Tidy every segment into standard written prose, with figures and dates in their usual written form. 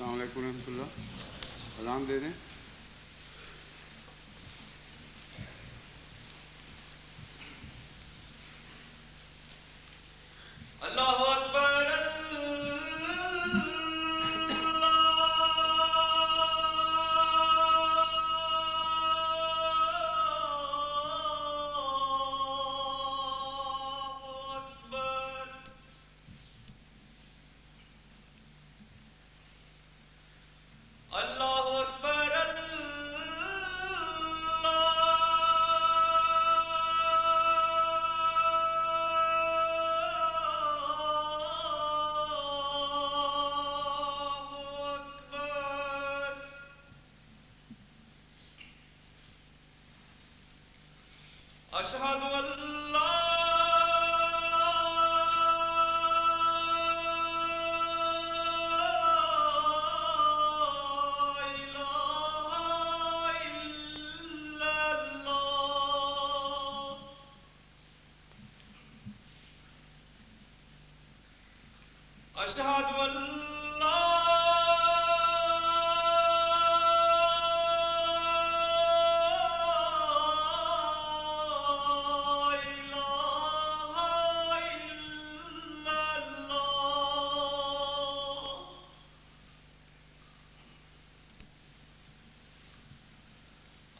السلام علیکم ورحمۃ اللہ. اذان دے دیں. اللہ اکبر اشہد ان لا الہ الا اللہ. اشہد ان لا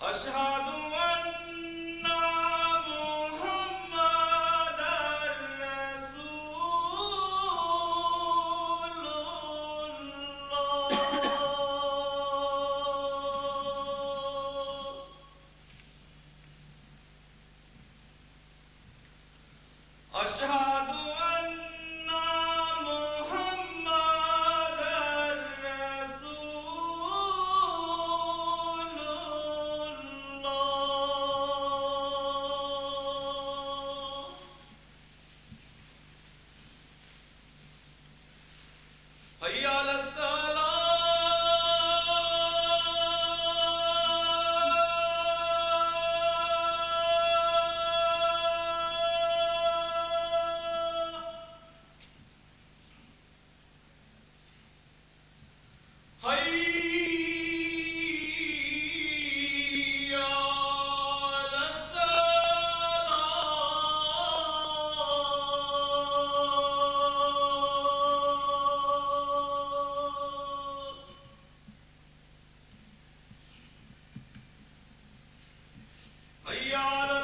اشہد ان محمد رسول اللہ. اشہد ان محمد رسول اللہ. حی علی الصلاۃ. حی علی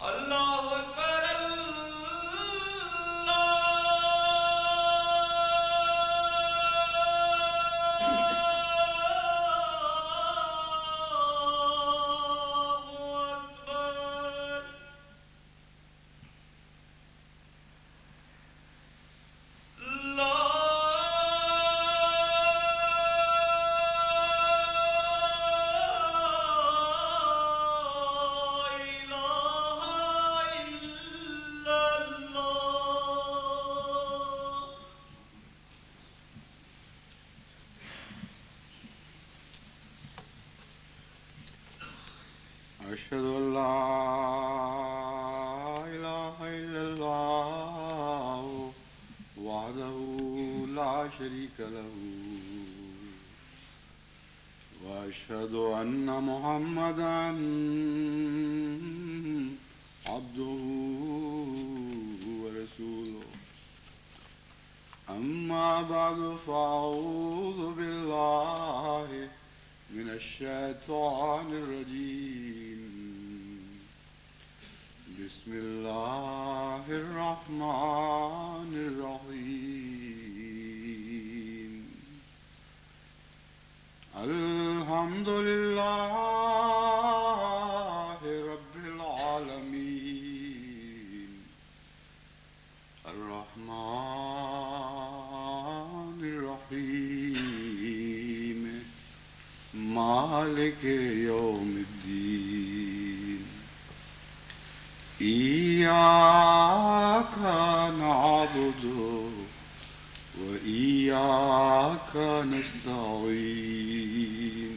اللہ اکبر اللہ اکبر. لا الہ الا اللہ. اشہد ان لا الہ الا اللہ وحدہ لا شریک لہ واشہد ان محمدا عبدہ ورسولہ. اما بعد فاعوذ باللہ من الشیطان الرجیم. بسم اللہ الرحمن الرحیم. الحمد للہ رب العالمین مالك يوم الدين إياك نعبد وإياك نستعين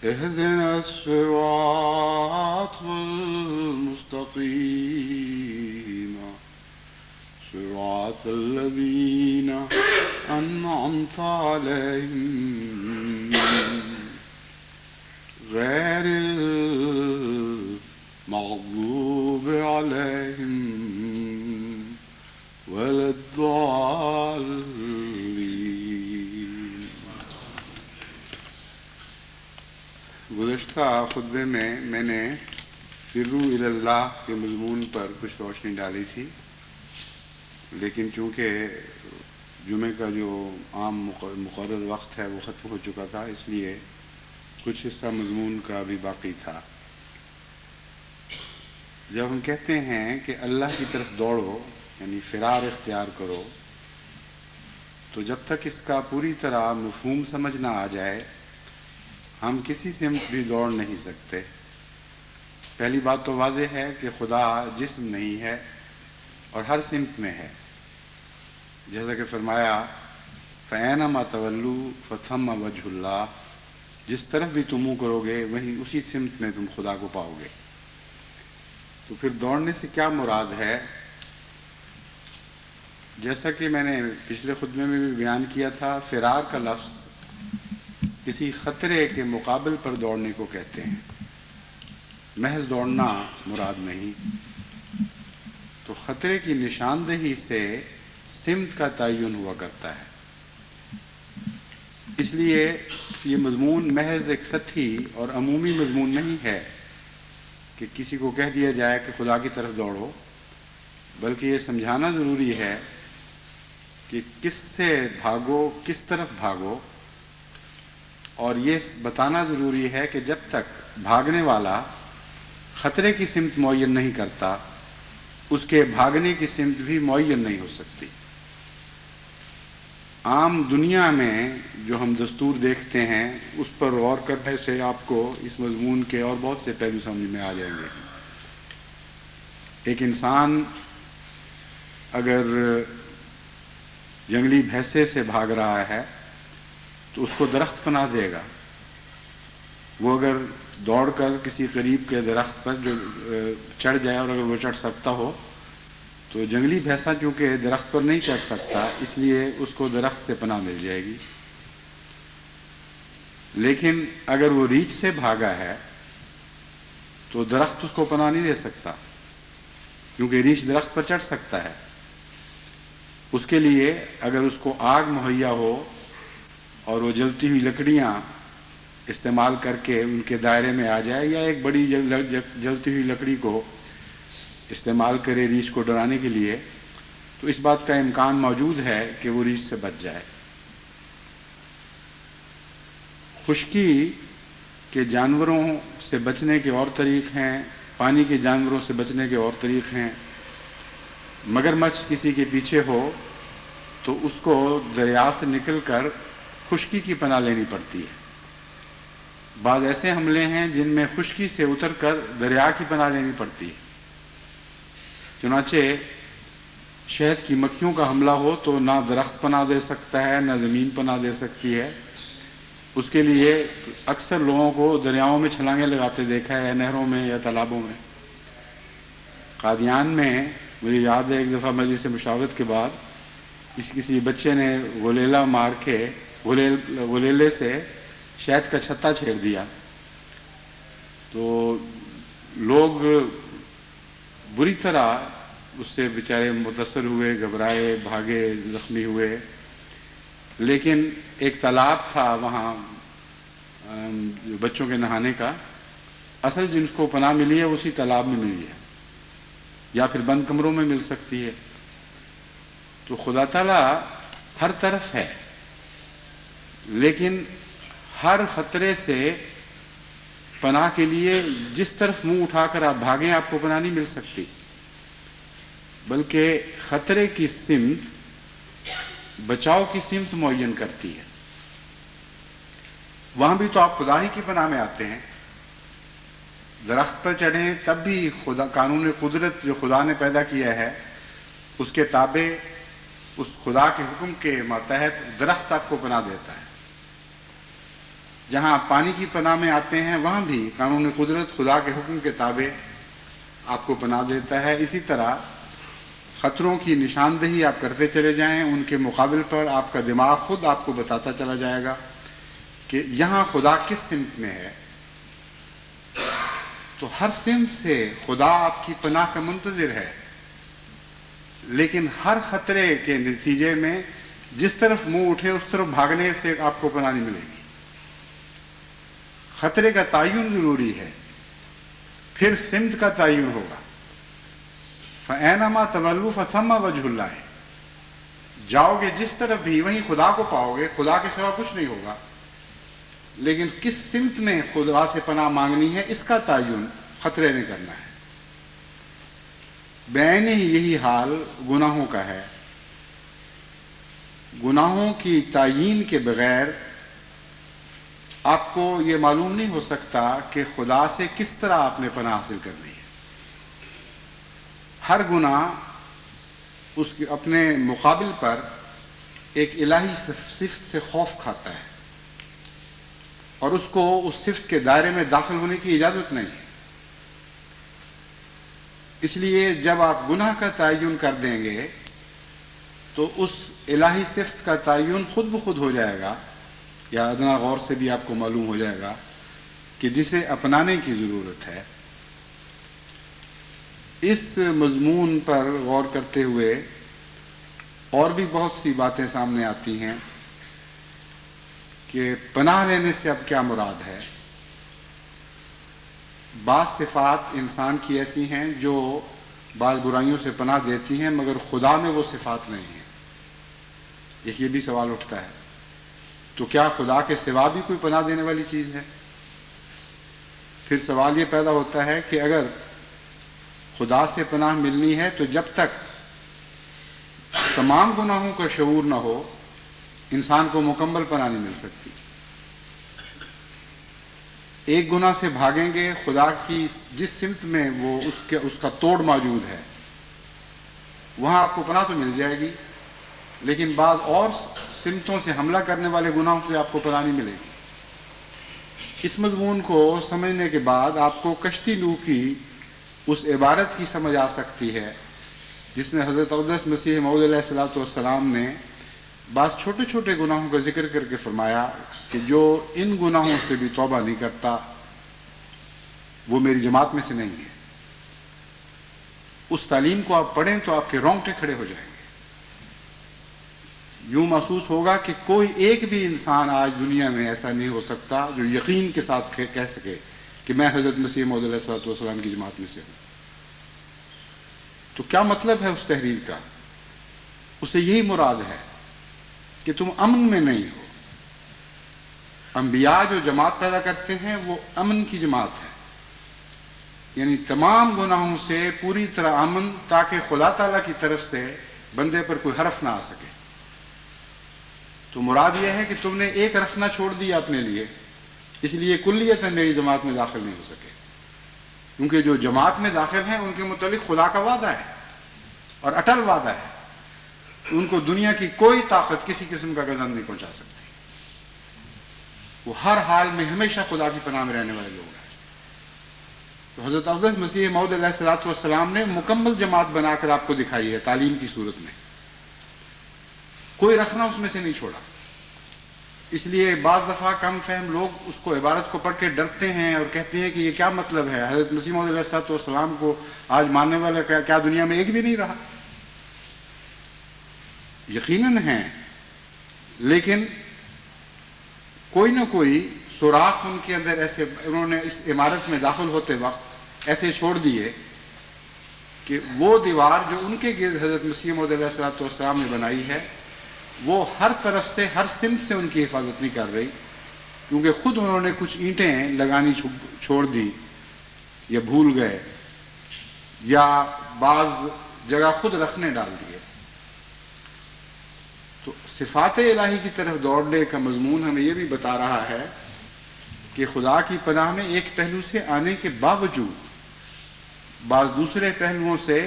اهدنا الصراط المستقيم صراط الذين أنعمت عليهم غير المغضوب عليهم ولا الضالين. گزشتہ خطبے میں نے فروا الی اللہ کے مضمون پر کچھ روشنی ڈالی تھی، لیکن چونکہ جمعے کا جو عام مقرر وقت ہے وہ ختم ہو چکا تھا، اس لیے کچھ حصہ مضمون کا بھی باقی تھا۔ جب ہم کہتے ہیں کہ اللہ کی طرف دوڑو، یعنی فرار اختیار کرو، تو جب تک اس کا پوری طرح مفہوم سمجھ نہ آ جائے ہم کسی سمت بھی دوڑ نہیں سکتے۔ پہلی بات تو واضح ہے کہ خدا جسم نہیں ہے اور ہر سمت میں ہے، جیسا کہ فرمایا فَأَيْنَمَا تَوَلُّوا فَثَمَّ وَجْهُ اللَّهِ، جس طرف بھی تم منہ کرو گے وہیں اسی سمت میں تم خدا کو پاؤ گے۔ تو پھر دوڑنے سے کیا مراد ہے؟ جیسا کہ میں نے پچھلے خطبے میں بھی بیان کیا تھا، فرار کا لفظ کسی خطرے کے مقابل پر دوڑنے کو کہتے ہیں، محض دوڑنا مراد نہیں۔ تو خطرے کی نشاندہی سے سمت کا تعین ہوا کرتا ہے، اس لیے یہ مضمون محض ایک سطحی اور عمومی مضمون نہیں ہے کہ کسی کو کہہ دیا جائے کہ خدا کی طرف دوڑو، بلکہ یہ سمجھانا ضروری ہے کہ کس سے بھاگو، کس طرف بھاگو، اور یہ بتانا ضروری ہے کہ جب تک بھاگنے والا خطرے کی سمت معین نہیں کرتا اس کے بھاگنے کی سمت بھی معین نہیں ہو سکتی۔ عام دنیا میں جو ہم دستور دیکھتے ہیں اس پر غور کرنے سے آپ کو اس مضمون کے اور بہت سے پہلو سمجھ میں آ جائیں گے۔ ایک انسان اگر جنگلی بھینسے سے بھاگ رہا ہے تو اس کو درخت پناہ دے گا۔ وہ اگر دوڑ کر کسی قریب کے درخت پر جو چڑھ جائے، اور اگر وہ چڑھ سکتا ہو تو جنگلی بھینسا چونکہ درخت پر نہیں چڑھ سکتا، اس لیے اس کو درخت سے پناہ مل جائے گی۔ لیکن اگر وہ ریچھ سے بھاگا ہے تو درخت اس کو پناہ نہیں دے سکتا، کیونکہ ریچھ درخت پر چڑھ سکتا ہے۔ اس کے لیے اگر اس کو آگ مہیا ہو اور وہ جلتی ہوئی لکڑیاں استعمال کر کے ان کے دائرے میں آ جائے، یا ایک بڑی جلتی ہوئی لکڑی کو استعمال کرے ریچھ کو ڈرانے کے لیے، تو اس بات کا امکان موجود ہے کہ وہ ریچھ سے بچ جائے۔ خشکی کے جانوروں سے بچنے کے اور طریق ہیں، پانی کے جانوروں سے بچنے کے اور طریق ہیں۔ مگرمچھ کسی کے پیچھے ہو تو اس کو دریا سے نکل کر خشکی کی پناہ لینی پڑتی ہے۔ بعض ایسے حملے ہیں جن میں خشکی سے اتر کر دریا کی پناہ لینی پڑتی ہے۔ چنانچہ شہد کی مکھیوں کا حملہ ہو تو نہ درخت پناہ دے سکتا ہے نہ زمین پناہ دے سکتی ہے، اس کے لیے اکثر لوگوں کو دریاؤں میں چھلانگیں لگاتے دیکھا ہے، یا نہروں میں یا تالابوں میں۔ قادیان میں مجھے یاد ہے ایک دفعہ مجلس مشاورت کے بعد کسی بچے نے غلیلہ مار کے غلیلے سے شہد کا چھتا چھیڑ دیا، تو لوگ بری طرح اس سے بیچارے متاثر ہوئے، گھبرائے، بھاگے، زخمی ہوئے۔ لیکن ایک تالاب تھا وہاں بچوں کے نہانے کا، اصل جن کو پناہ ملی ہے اسی تالاب میں ملی ہے، یا پھر بند کمروں میں مل سکتی ہے۔ تو خدا تعالیٰ ہر طرف ہے، لیکن ہر خطرے سے پناہ کے لیے جس طرف منہ اٹھا کر آپ بھاگیں آپ کو پناہ نہیں مل سکتی، بلکہ خطرے کی سمت بچاؤ کی سمت معین کرتی ہے۔ وہاں بھی تو آپ خدا ہی کی پناہ میں آتے ہیں. درخت پر چڑھیں تب بھی خدا قانون قدرت جو خدا نے پیدا کیا ہے اس کے تابع اس خدا کے حکم کے ماتحت درخت آپ کو پناہ دیتا ہے. جہاں پانی کی پناہ میں آتے ہیں وہاں بھی قانون قدرت خدا کے حکم کے تابع آپ کو پناہ دیتا ہے. اسی طرح خطروں کی نشاندہی آپ کرتے چلے جائیں، ان کے مقابل پر آپ کا دماغ خود آپ کو بتاتا چلا جائے گا کہ یہاں خدا کس سمت میں ہے. تو ہر سمت سے خدا آپ کی پناہ کا منتظر ہے، لیکن ہر خطرے کے نتیجے میں جس طرف منہ اٹھے اس طرف بھاگنے سے آپ کو پناہ نہیں ملے گی. خطرے کا تعین ضروری ہے، پھر سمت کا تعین ہوگا. فَأَيْنَمَا تَوَلُّوا فَثَمَّ وَجْهُ اللَّهِ، جاؤ گے جس طرف بھی وہیں خدا کو پاؤ گے، خدا کے سوا کچھ نہیں ہوگا. لیکن کس سمت میں خدا سے پناہ مانگنی ہے اس کا تعین خطرے نے کرنا ہے. بعین ہی یہی حال گناہوں کا ہے. گناہوں کی تعین کے بغیر آپ کو یہ معلوم نہیں ہو سکتا کہ خدا سے کس طرح آپ نے پناہ حاصل کرنی ہے. ہر گناہ اس کے اپنے مقابل پر ایک الہی صفت سے خوف کھاتا ہے اور اس کو اس صفت کے دائرے میں داخل ہونے کی اجازت نہیں ہے. اس لیے جب آپ گناہ کا تعین کر دیں گے تو اس الہی صفت کا تعین خود بخود ہو جائے گا، یا ادنا غور سے بھی آپ کو معلوم ہو جائے گا کہ جسے اپنانے کی ضرورت ہے. اس مضمون پر غور کرتے ہوئے اور بھی بہت سی باتیں سامنے آتی ہیں کہ پناہ لینے سے اب کیا مراد ہے. بعض صفات انسان کی ایسی ہیں جو بعض برائیوں سے پناہ دیتی ہیں مگر خدا میں وہ صفات نہیں ہیں. ایک یہ بھی سوال اٹھتا ہے، تو کیا خدا کے سوا بھی کوئی پناہ دینے والی چیز ہے؟ پھر سوال یہ پیدا ہوتا ہے کہ اگر خدا سے پناہ ملنی ہے تو جب تک تمام گناہوں کا شعور نہ ہو انسان کو مکمل پناہ نہیں مل سکتی. ایک گناہ سے بھاگیں گے، خدا کی جس سمت میں وہ اس کا توڑ موجود ہے وہاں آپ کو پناہ تو مل جائے گی، لیکن بعض اور سمتوں سے حملہ کرنے والے گناہوں سے آپ کو پناہ نہیں ملے گی. اس مضمون کو سمجھنے کے بعد آپ کو کشتی نوح کی اس عبارت کی سمجھ آ سکتی ہے جس میں حضرت اقدس مسیح موعود علیہ الصلوۃ والسلام نے بعض چھوٹے چھوٹے گناہوں کا ذکر کر کے فرمایا کہ جو ان گناہوں سے بھی توبہ نہیں کرتا وہ میری جماعت میں سے نہیں ہے. اس تعلیم کو آپ پڑھیں تو آپ کے رونگٹے کھڑے ہو جائیں گے. یوں محسوس ہوگا کہ کوئی ایک بھی انسان آج دنیا میں ایسا نہیں ہو سکتا جو یقین کے ساتھ کہہ سکے کہ میں حضرت مسیح موعود علیہ الصلوۃ والسلام کی جماعت میں سے ہوں. تو کیا مطلب ہے اس تحریر کا؟ اسے یہی مراد ہے کہ تم امن میں نہیں ہو. انبیاء جو جماعت پیدا کرتے ہیں وہ امن کی جماعت ہے، یعنی تمام گناہوں سے پوری طرح امن، تاکہ خدا تعالیٰ کی طرف سے بندے پر کوئی حرف نہ آ سکے. تو مراد یہ ہے کہ تم نے ایک حرف نہ چھوڑ دیا اپنے لیے، اس لیے کلیتاً میری جماعت میں داخل نہیں ہو سکے. کیونکہ جو جماعت میں داخل ہیں ان کے متعلق خدا کا وعدہ ہے اور اٹل وعدہ ہے، ان کو دنیا کی کوئی طاقت کسی قسم کا غضب نہیں پہنچا سکتی. وہ ہر حال میں ہمیشہ خدا کی پناہ میں رہنے والے لوگ ہیں. تو حضرت اقدس مسیح موعود علیہ الصلوۃ والسلام نے مکمل جماعت بنا کر آپ کو دکھائی ہے تعلیم کی صورت میں، کوئی رکھنا اس میں سے نہیں چھوڑا. اس لیے بعض دفعہ کم فہم لوگ اس کو عبارت کو پڑھ کے ڈرتے ہیں اور کہتے ہیں کہ یہ کیا مطلب ہے، حضرت مسیح موعود علیہ الصلوۃ والسلام کو آج ماننے والا کیا دنیا میں ایک بھی نہیں رہا؟ یقیناً ہیں، لیکن کوئی نہ کوئی سوراخ ان کے اندر ایسے انہوں نے اس عمارت میں داخل ہوتے وقت ایسے چھوڑ دیے کہ وہ دیوار جو ان کے گرد حضرت مسیح موعود علیہ الصلوۃ والسلام نے بنائی ہے وہ ہر طرف سے، ہر سمت سے ان کی حفاظت نہیں کر رہی، کیونکہ خود انہوں نے کچھ اینٹیں لگانی چھوڑ دی یا بھول گئے یا بعض جگہ خود رکھنے ڈال دیے. تو صفات الہی کی طرف دوڑنے کا مضمون ہمیں یہ بھی بتا رہا ہے کہ خدا کی پناہ میں ایک پہلو سے آنے کے باوجود بعض دوسرے پہلوؤں سے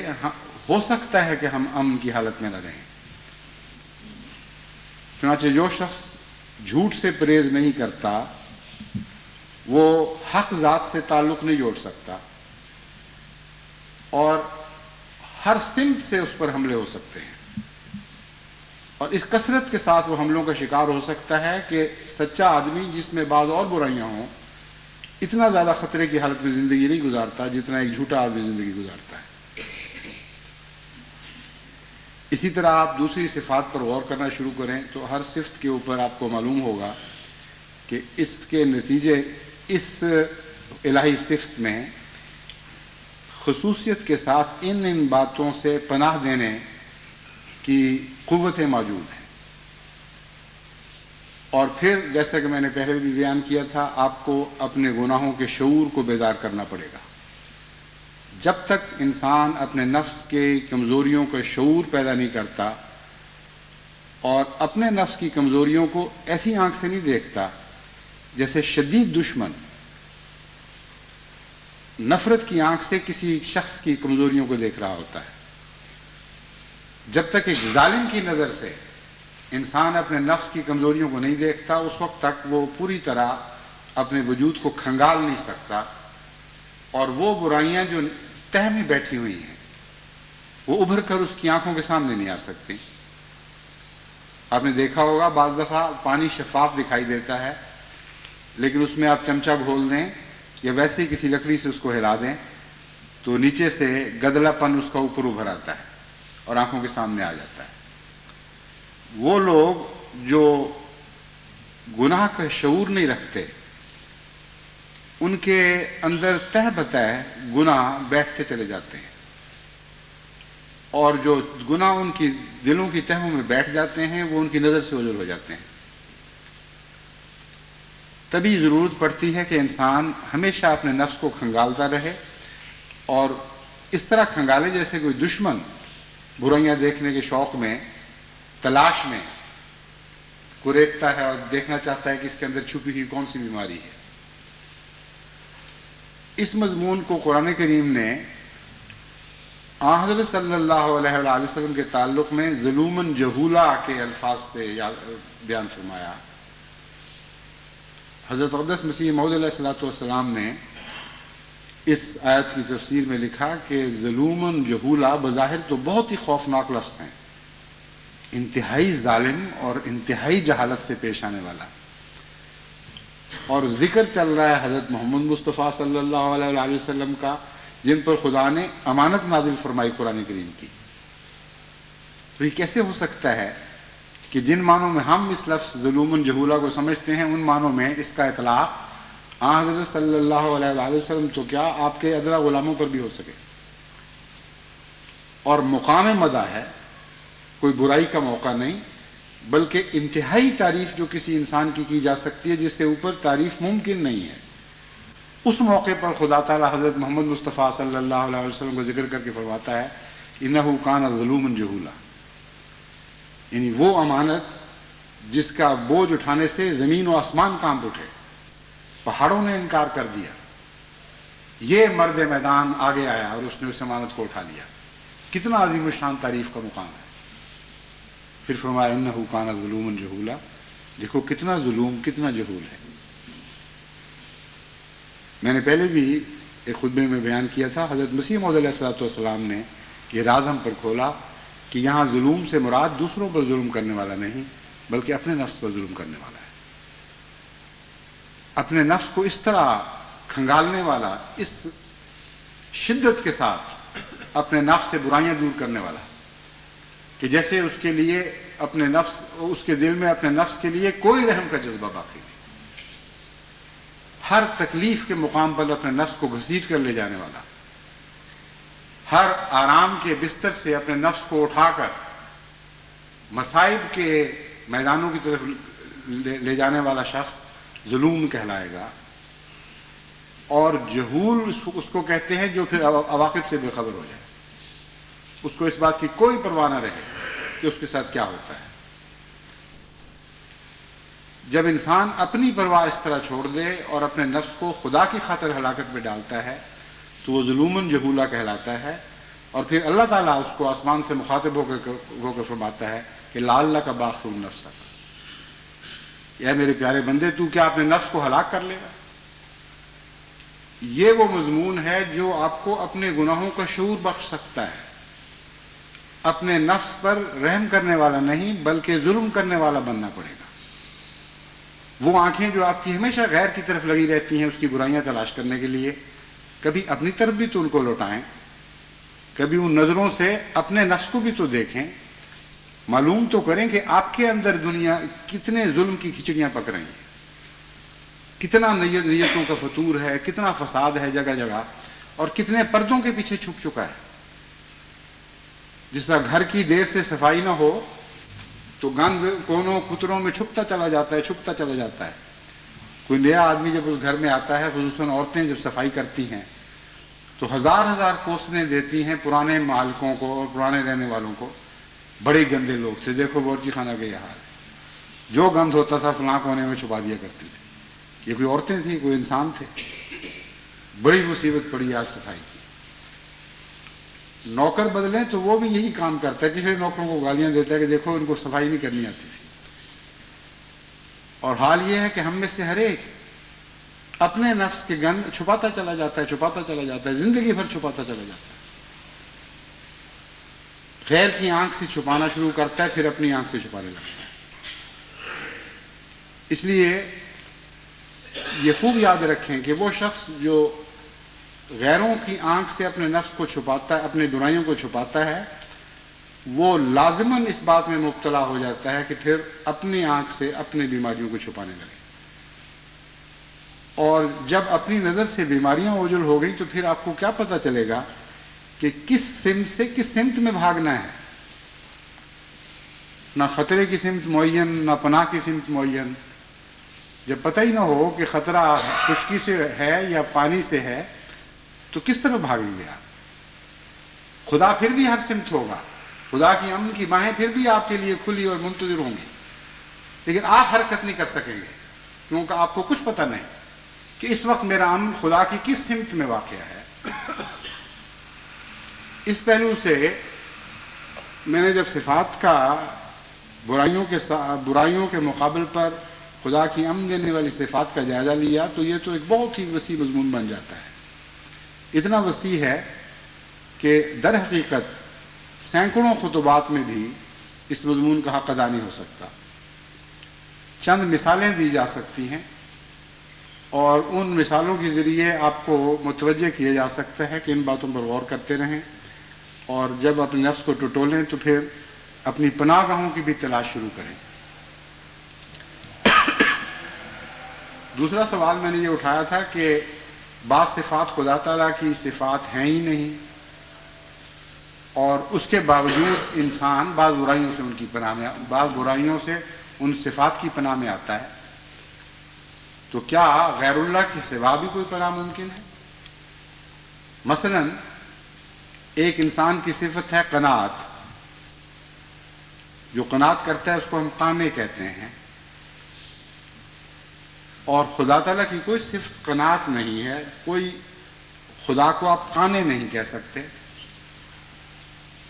ہو سکتا ہے کہ ہم امن کی حالت میں نہ رہیں۔ چنانچہ جو شخص جھوٹ سے پرہیز نہیں کرتا وہ حق ذات سے تعلق نہیں جوڑ سکتا، اور ہر سمت سے اس پر حملے ہو سکتے ہیں، اور اس کثرت کے ساتھ وہ حملوں کا شکار ہو سکتا ہے کہ سچا آدمی جس میں بعض اور برائیاں ہوں اتنا زیادہ خطرے کی حالت میں زندگی نہیں گزارتا جتنا ایک جھوٹا آدمی زندگی گزارتا ہے۔ اسی طرح آپ دوسری صفات پر غور کرنا شروع کریں تو ہر صفت کے اوپر آپ کو معلوم ہوگا کہ اس کے نتیجے اس الہی صفت میں خصوصیت کے ساتھ ان باتوں سے پناہ دینے کی قوتیں موجود ہیں۔ اور پھر جیسا کہ میں نے پہلے بھی بیان کیا تھا، آپ کو اپنے گناہوں کے شعور کو بیدار کرنا پڑے گا۔ جب تک انسان اپنے نفس کے کمزوریوں کا شعور پیدا نہیں کرتا اور اپنے نفس کی کمزوریوں کو ایسی آنکھ سے نہیں دیکھتا جیسے شدید دشمن نفرت کی آنکھ سے کسی شخص کی کمزوریوں کو دیکھ رہا ہوتا ہے، جب تک ایک ظالم کی نظر سے انسان اپنے نفس کی کمزوریوں کو نہیں دیکھتا اس وقت تک وہ پوری طرح اپنے وجود کو کھنگال نہیں سکتا، اور وہ برائیاں جو تہ میں بیٹھی ہوئی ہیں وہ ابھر کر اس کی آنکھوں کے سامنے نہیں آ سکتی۔ آپ نے دیکھا ہوگا بعض دفعہ پانی شفاف دکھائی دیتا ہے، لیکن اس میں آپ چمچہ گھول دیں یا ویسے ہی کسی لکڑی سے اس کو ہلا دیں تو نیچے سے گدلا پن اس کا اوپر ابھر آتا ہے اور آنکھوں کے سامنے آ جاتا ہے۔ وہ لوگ جو گناہ کا شعور نہیں رکھتے ان کے اندر تہ بتہ گناہ بیٹھتے چلے جاتے ہیں، اور جو گناہ ان کی دلوں کی تہوں میں بیٹھ جاتے ہیں وہ ان کی نظر سے اوجھل ہو جاتے ہیں۔ تبھی ضرورت پڑتی ہے کہ انسان ہمیشہ اپنے نفس کو کھنگالتا رہے، اور اس طرح کھنگالے جیسے کوئی دشمن برائیاں دیکھنے کے شوق میں تلاش میں کریدتا ہے اور دیکھنا چاہتا ہے کہ اس کے اندر چھپی ہوئی کون سی بیماری ہے۔ اس مضمون کو قرآن کریم نے حضرت صلی اللہ علیہ وآلہ وسلم کے تعلق میں ظلوماً جہولا کے الفاظ سے بیان فرمایا۔ حضرت اقدس مسیح موعود علیہ السلام نے اس آیت کی تفسیر میں لکھا کہ ظلوماً جہولا بظاہر تو بہت ہی خوفناک لفظ ہیں، انتہائی ظالم اور انتہائی جہالت سے پیش آنے والا، اور ذکر چل رہا ہے حضرت محمد مصطفیٰ صلی اللہ علیہ وآلہ وسلم کا، جن پر خدا نے امانت نازل فرمائی قرآن کریم کی۔ تو یہ کیسے ہو سکتا ہے کہ جن معنوں میں ہم اس لفظ ظلوماً جہولا کو سمجھتے ہیں ان معنوں میں اس کا اطلاق حضرت صلی اللہ علیہ وآلہ وسلم تو کیا آپ کے ادنا غلاموں پر بھی ہو سکے؟ اور مقام مدح ہے، کوئی برائی کا موقع نہیں، بلکہ انتہائی تعریف جو کسی انسان کی جا سکتی ہے جس سے اوپر تعریف ممکن نہیں ہے، اس موقع پر خدا تعالی حضرت محمد مصطفیٰ صلی اللہ علیہ وسلم کو ذکر کر کے فرماتا ہے انہ کان ظلوما جہولا، یعنی وہ امانت جس کا بوجھ اٹھانے سے زمین و آسمان کانپ اٹھے، پہاڑوں نے انکار کر دیا، یہ مرد میدان آگے آیا اور اس نے اس امانت کو اٹھا لیا۔ کتنا عظیم الشان تعریف کا مقام ہے۔ پھر فرمایا انہ کان ظلوما جہولا، دیکھو کتنا ظلم، کتنا جہول ہے۔ میں نے پہلے بھی ایک خطبے میں بیان کیا تھا، حضرت مسیح موعود علیہ السلام نے یہ راز ہم پر کھولا کہ یہاں ظلم سے مراد دوسروں پر ظلم کرنے والا نہیں بلکہ اپنے نفس پر ظلم کرنے والا ہے، اپنے نفس کو اس طرح کھنگالنے والا، اس شدت کے ساتھ اپنے نفس سے برائیاں دور کرنے والا کہ جیسے اس کے لیے اپنے نفس، اس کے دل میں اپنے نفس کے لیے کوئی رحم کا جذبہ باقی نہیں، ہر تکلیف کے مقام پر اپنے نفس کو گھسیٹ کر لے جانے والا، ہر آرام کے بستر سے اپنے نفس کو اٹھا کر مصائب کے میدانوں کی طرف لے جانے والا شخص ظلوم کہلائے گا۔ اور جہول اس کو کہتے ہیں جو پھر عواقب سے بے خبر ہو جائے، اس کو اس بات کی کوئی پرواہ نہ رہے کہ اس کے ساتھ کیا ہوتا ہے۔ جب انسان اپنی پرواہ اس طرح چھوڑ دے اور اپنے نفس کو خدا کی خاطر ہلاکت میں ڈالتا ہے تو وہ ظلوماً جہولا کہلاتا ہے، اور پھر اللہ تعالیٰ اس کو آسمان سے مخاطب ہو کر فرماتا ہے کہ لعلک باخع نفسک، اے میرے پیارے بندے تو کیا اپنے نفس کو ہلاک کر لے گا؟ یہ وہ مضمون ہے جو آپ کو اپنے گناہوں کا شعور بخش سکتا ہے، اپنے نفس پر رحم کرنے والا نہیں بلکہ ظلم کرنے والا بننا پڑے گا۔ وہ آنکھیں جو آپ کی ہمیشہ غیر کی طرف لگی رہتی ہیں اس کی برائیاں تلاش کرنے کے لیے، کبھی اپنی طرف بھی تو ان کو لوٹائیں، کبھی ان نظروں سے اپنے نفس کو بھی تو دیکھیں، معلوم تو کریں کہ آپ کے اندر دنیا کتنے ظلم کی کھچڑیاں پک رہی ہیں، کتنا نیتوں کا فتور ہے، کتنا فساد ہے جگہ جگہ، اور کتنے پردوں کے پیچھے چھپ چکا ہے۔ جس طرح گھر کی دیر سے صفائی نہ ہو تو گند کونوں کتروں میں چھپتا چلا جاتا ہے۔ کوئی نیا آدمی جب اس گھر میں آتا ہے، خصوصاً عورتیں جب صفائی کرتی ہیں تو ہزار کوسنے دیتی ہیں پرانے مالکوں کو اور پرانے رہنے والوں کو، بڑے گندے لوگ تھے، دیکھو باورچی خانہ کا یہ حال ہے، جو گند ہوتا تھا فلاں کونے میں چھپا دیا کرتی تھی۔ یہ کوئی عورتیں تھیں، کوئی انسان تھے؟ بڑی مصیبت پڑی آج صفائی کی۔ نوکر بدلیں تو وہ بھی یہی کام کرتا ہے، پچھلے نوکروں کو گالیاں دیتا ہے کہ دیکھو ان کو صفائی نہیں کرنی آتی تھی۔ اور حال یہ ہے کہ ہم میں سے ہر ایک اپنے نفس کے گند چھپاتا چلا جاتا ہے، زندگی بھر چھپاتا چلا جاتا ہے۔ غیر کی آنکھ سے چھپانا شروع کرتا ہے، پھر اپنی آنکھ سے چھپانے لگتا ہے۔ اس لیے یہ خوب یاد رکھیں کہ وہ شخص جو غیروں کی آنکھ سے اپنے نفس کو چھپاتا ہے، اپنے برائیوں کو چھپاتا ہے، وہ لازماً اس بات میں مبتلا ہو جاتا ہے کہ پھر اپنی آنکھ سے اپنے بیماریوں کو چھپانے لگے، اور جب اپنی نظر سے بیماریاں اوجھل ہو گئی تو پھر آپ کو کیا پتہ چلے گا کہ کس سمت سے کس سمت میں بھاگنا ہے۔ نہ خطرے کی سمت معین، نہ پناہ کی سمت معین۔ جب پتہ ہی نہ ہو کہ خطرہ خشکی سے ہے یا پانی سے ہے تو کس طرح بھاگیں گے آپ؟ خدا پھر بھی ہر سمت ہوگا، خدا کی امن کی باہیں پھر بھی آپ کے لیے کھلی اور منتظر ہوں گی، لیکن آپ حرکت نہیں کر سکیں گے کیونکہ آپ کو کچھ پتہ نہیں کہ اس وقت میرا امن خدا کی کس سمت میں واقع ہے۔ اس پہلو سے میں نے جب صفات کا برائیوں کے مقابل پر خدا کی امن دینے والی صفات کا جائزہ لیا تو یہ تو ایک بہت ہی وسیع مضمون بن جاتا ہے۔ اتنا وسیع ہے کہ در حقیقت سینکڑوں خطبات میں بھی اس مضمون کا حق ادا نہیں ہو سکتا۔ چند مثالیں دی جا سکتی ہیں اور ان مثالوں کے ذریعے آپ کو متوجہ کیا جا سکتا ہے کہ ان باتوں پر غور کرتے رہیں، اور جب اپنے نفس کو ٹٹولیں تو پھر اپنی پناہ گاہوں کی بھی تلاش شروع کریں۔ دوسرا سوال میں نے یہ اٹھایا تھا کہ بعض صفات خدا تعالیٰ کی صفات ہیں ہی نہیں، اور اس کے باوجود انسان بعض برائیوں سے ان صفات کی پناہ میں آتا ہے، تو کیا غیر اللہ کے سوا بھی کوئی پناہ ممکن ہے؟ مثلا ایک انسان کی صفت ہے قناعت، جو قناعت کرتا ہے اس کو ہم قانے کہتے ہیں، اور خدا تعالیٰ کی کوئی صفت قناعت نہیں ہے، کوئی خدا کو آپ قانے نہیں کہہ سکتے،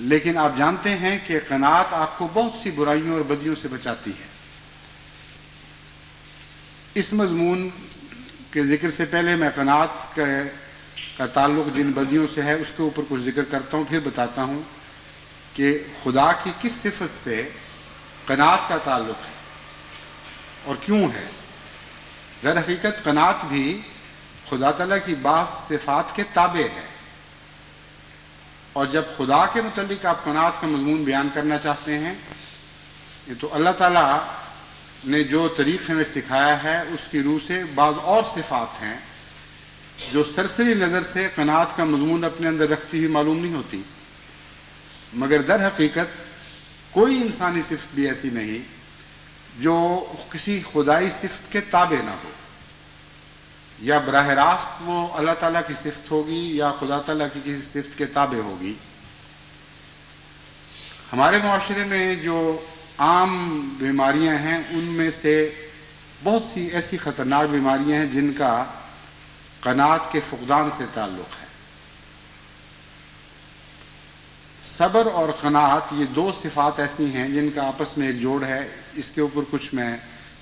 لیکن آپ جانتے ہیں کہ قناعت آپ کو بہت سی برائیوں اور بدیوں سے بچاتی ہے۔ اس مضمون کے ذکر سے پہلے میں قناعت کا تعلق جن بدیوں سے ہے اس کے اوپر کچھ ذکر کرتا ہوں، پھر بتاتا ہوں کہ خدا کی کس صفت سے قناعت کا تعلق ہے اور کیوں ہے۔ در حقیقت قناعت بھی خدا تعالیٰ کی بعض صفات کے تابع ہے، اور جب خدا کے متعلق آپ قناعت کا مضمون بیان کرنا چاہتے ہیں تو اللہ تعالیٰ نے جو طریق ہمیں سکھایا ہے اس کی روح سے بعض اور صفات ہیں جو سرسری نظر سے قناعت کا مضمون اپنے اندر رکھتی ہوئی معلوم نہیں ہوتی، مگر در حقیقت کوئی انسانی صفت بھی ایسی نہیں جو کسی خدائی صفت کے تابع نہ ہو، یا براہ راست وہ اللہ تعالیٰ کی صفت ہوگی یا خدا تعالیٰ کی کسی صفت کے تابع ہوگی۔ ہمارے معاشرے میں جو عام بیماریاں ہیں ان میں سے بہت سی ایسی خطرناک بیماریاں ہیں جن کا قناعت کے فقدان سے تعلق ہے۔ صبر اور قناعت یہ دو صفات ایسی ہیں جن کا آپس میں ایک جوڑ ہے۔ اس کے اوپر کچھ میں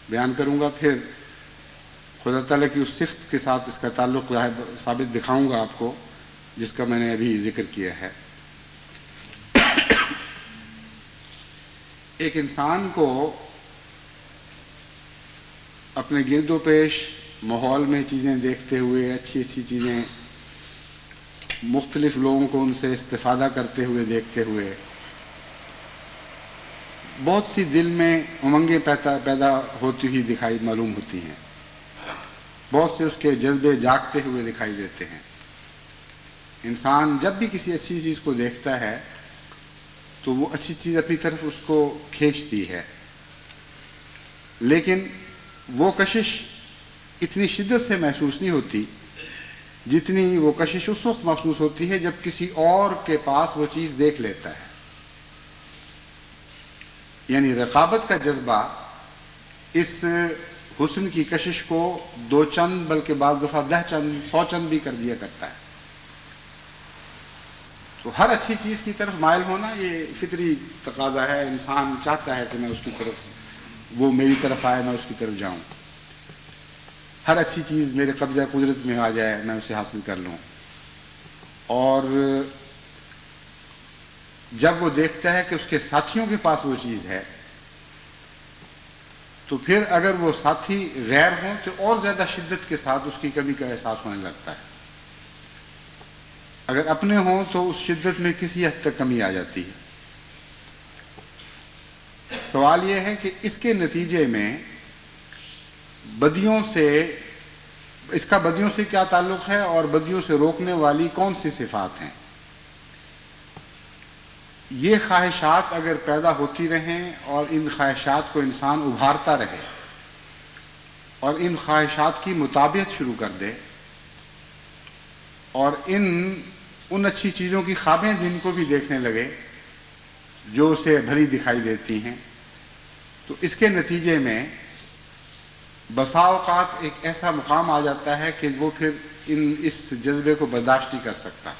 بیان کروں گا، پھر خدا تعالیٰ کی اس صفت کے ساتھ اس کا تعلق ثابت دکھاؤں گا آپ کو، جس کا میں نے ابھی ذکر کیا ہے۔ ایک انسان کو اپنے گرد و پیش ماحول میں چیزیں دیکھتے ہوئے، اچھی اچھی چیزیں، مختلف لوگوں کو ان سے استفادہ کرتے ہوئے دیکھتے ہوئے بہت سی دل میں امنگیں پیدا ہوتی ہوئی دکھائی معلوم ہوتی ہیں، بہت سے اس کے جذبے جاگتے ہوئے دکھائی دیتے ہیں۔ انسان جب بھی کسی اچھی چیز کو دیکھتا ہے تو وہ اچھی چیز اپنی طرف اس کو کھینچتی ہے، لیکن وہ کشش اتنی شدت سے محسوس نہیں ہوتی جتنی وہ کشش اس وقت محسوس ہوتی ہے جب کسی اور کے پاس وہ چیز دیکھ لیتا ہے۔ یعنی رقابت کا جذبہ اس حسن کی کشش کو 2 چند بلکہ بعض دفعہ 10 چند 100 چند بھی کر دیا کرتا ہے۔ تو ہر اچھی چیز کی طرف مائل ہونا یہ فطری تقاضا ہے، انسان چاہتا ہے کہ میں اس کی طرف، وہ میری طرف آئے، میں اس کی طرف جاؤں، ہر اچھی چیز میرے قبضہ قدرت میں آ جائے، میں اسے حاصل کر لوں۔ اور جب وہ دیکھتا ہے کہ اس کے ساتھیوں کے پاس وہ چیز ہے تو پھر اگر وہ ساتھی غیر ہوں تو اور زیادہ شدت کے ساتھ اس کی کمی کا احساس ہونے لگتا ہے، اگر اپنے ہوں تو اس شدت میں کسی حد تک کمی آ جاتی ہے۔ سوال یہ ہے کہ اس کے نتیجے میں بدیوں سے کیا تعلق ہے اور بدیوں سے روکنے والی کون سی صفات ہیں؟ یہ خواہشات اگر پیدا ہوتی رہیں اور ان خواہشات کو انسان ابھارتا رہے اور ان خواہشات کی مطابقت شروع کر دے اور ان اچھی چیزوں کی خوابیں جن کو بھی دیکھنے لگے جو اسے بھلی دکھائی دیتی ہیں، تو اس کے نتیجے میں بسا اوقات ایک ایسا مقام آ جاتا ہے کہ وہ پھر اس جذبے کو برداشت نہیں کر سکتا،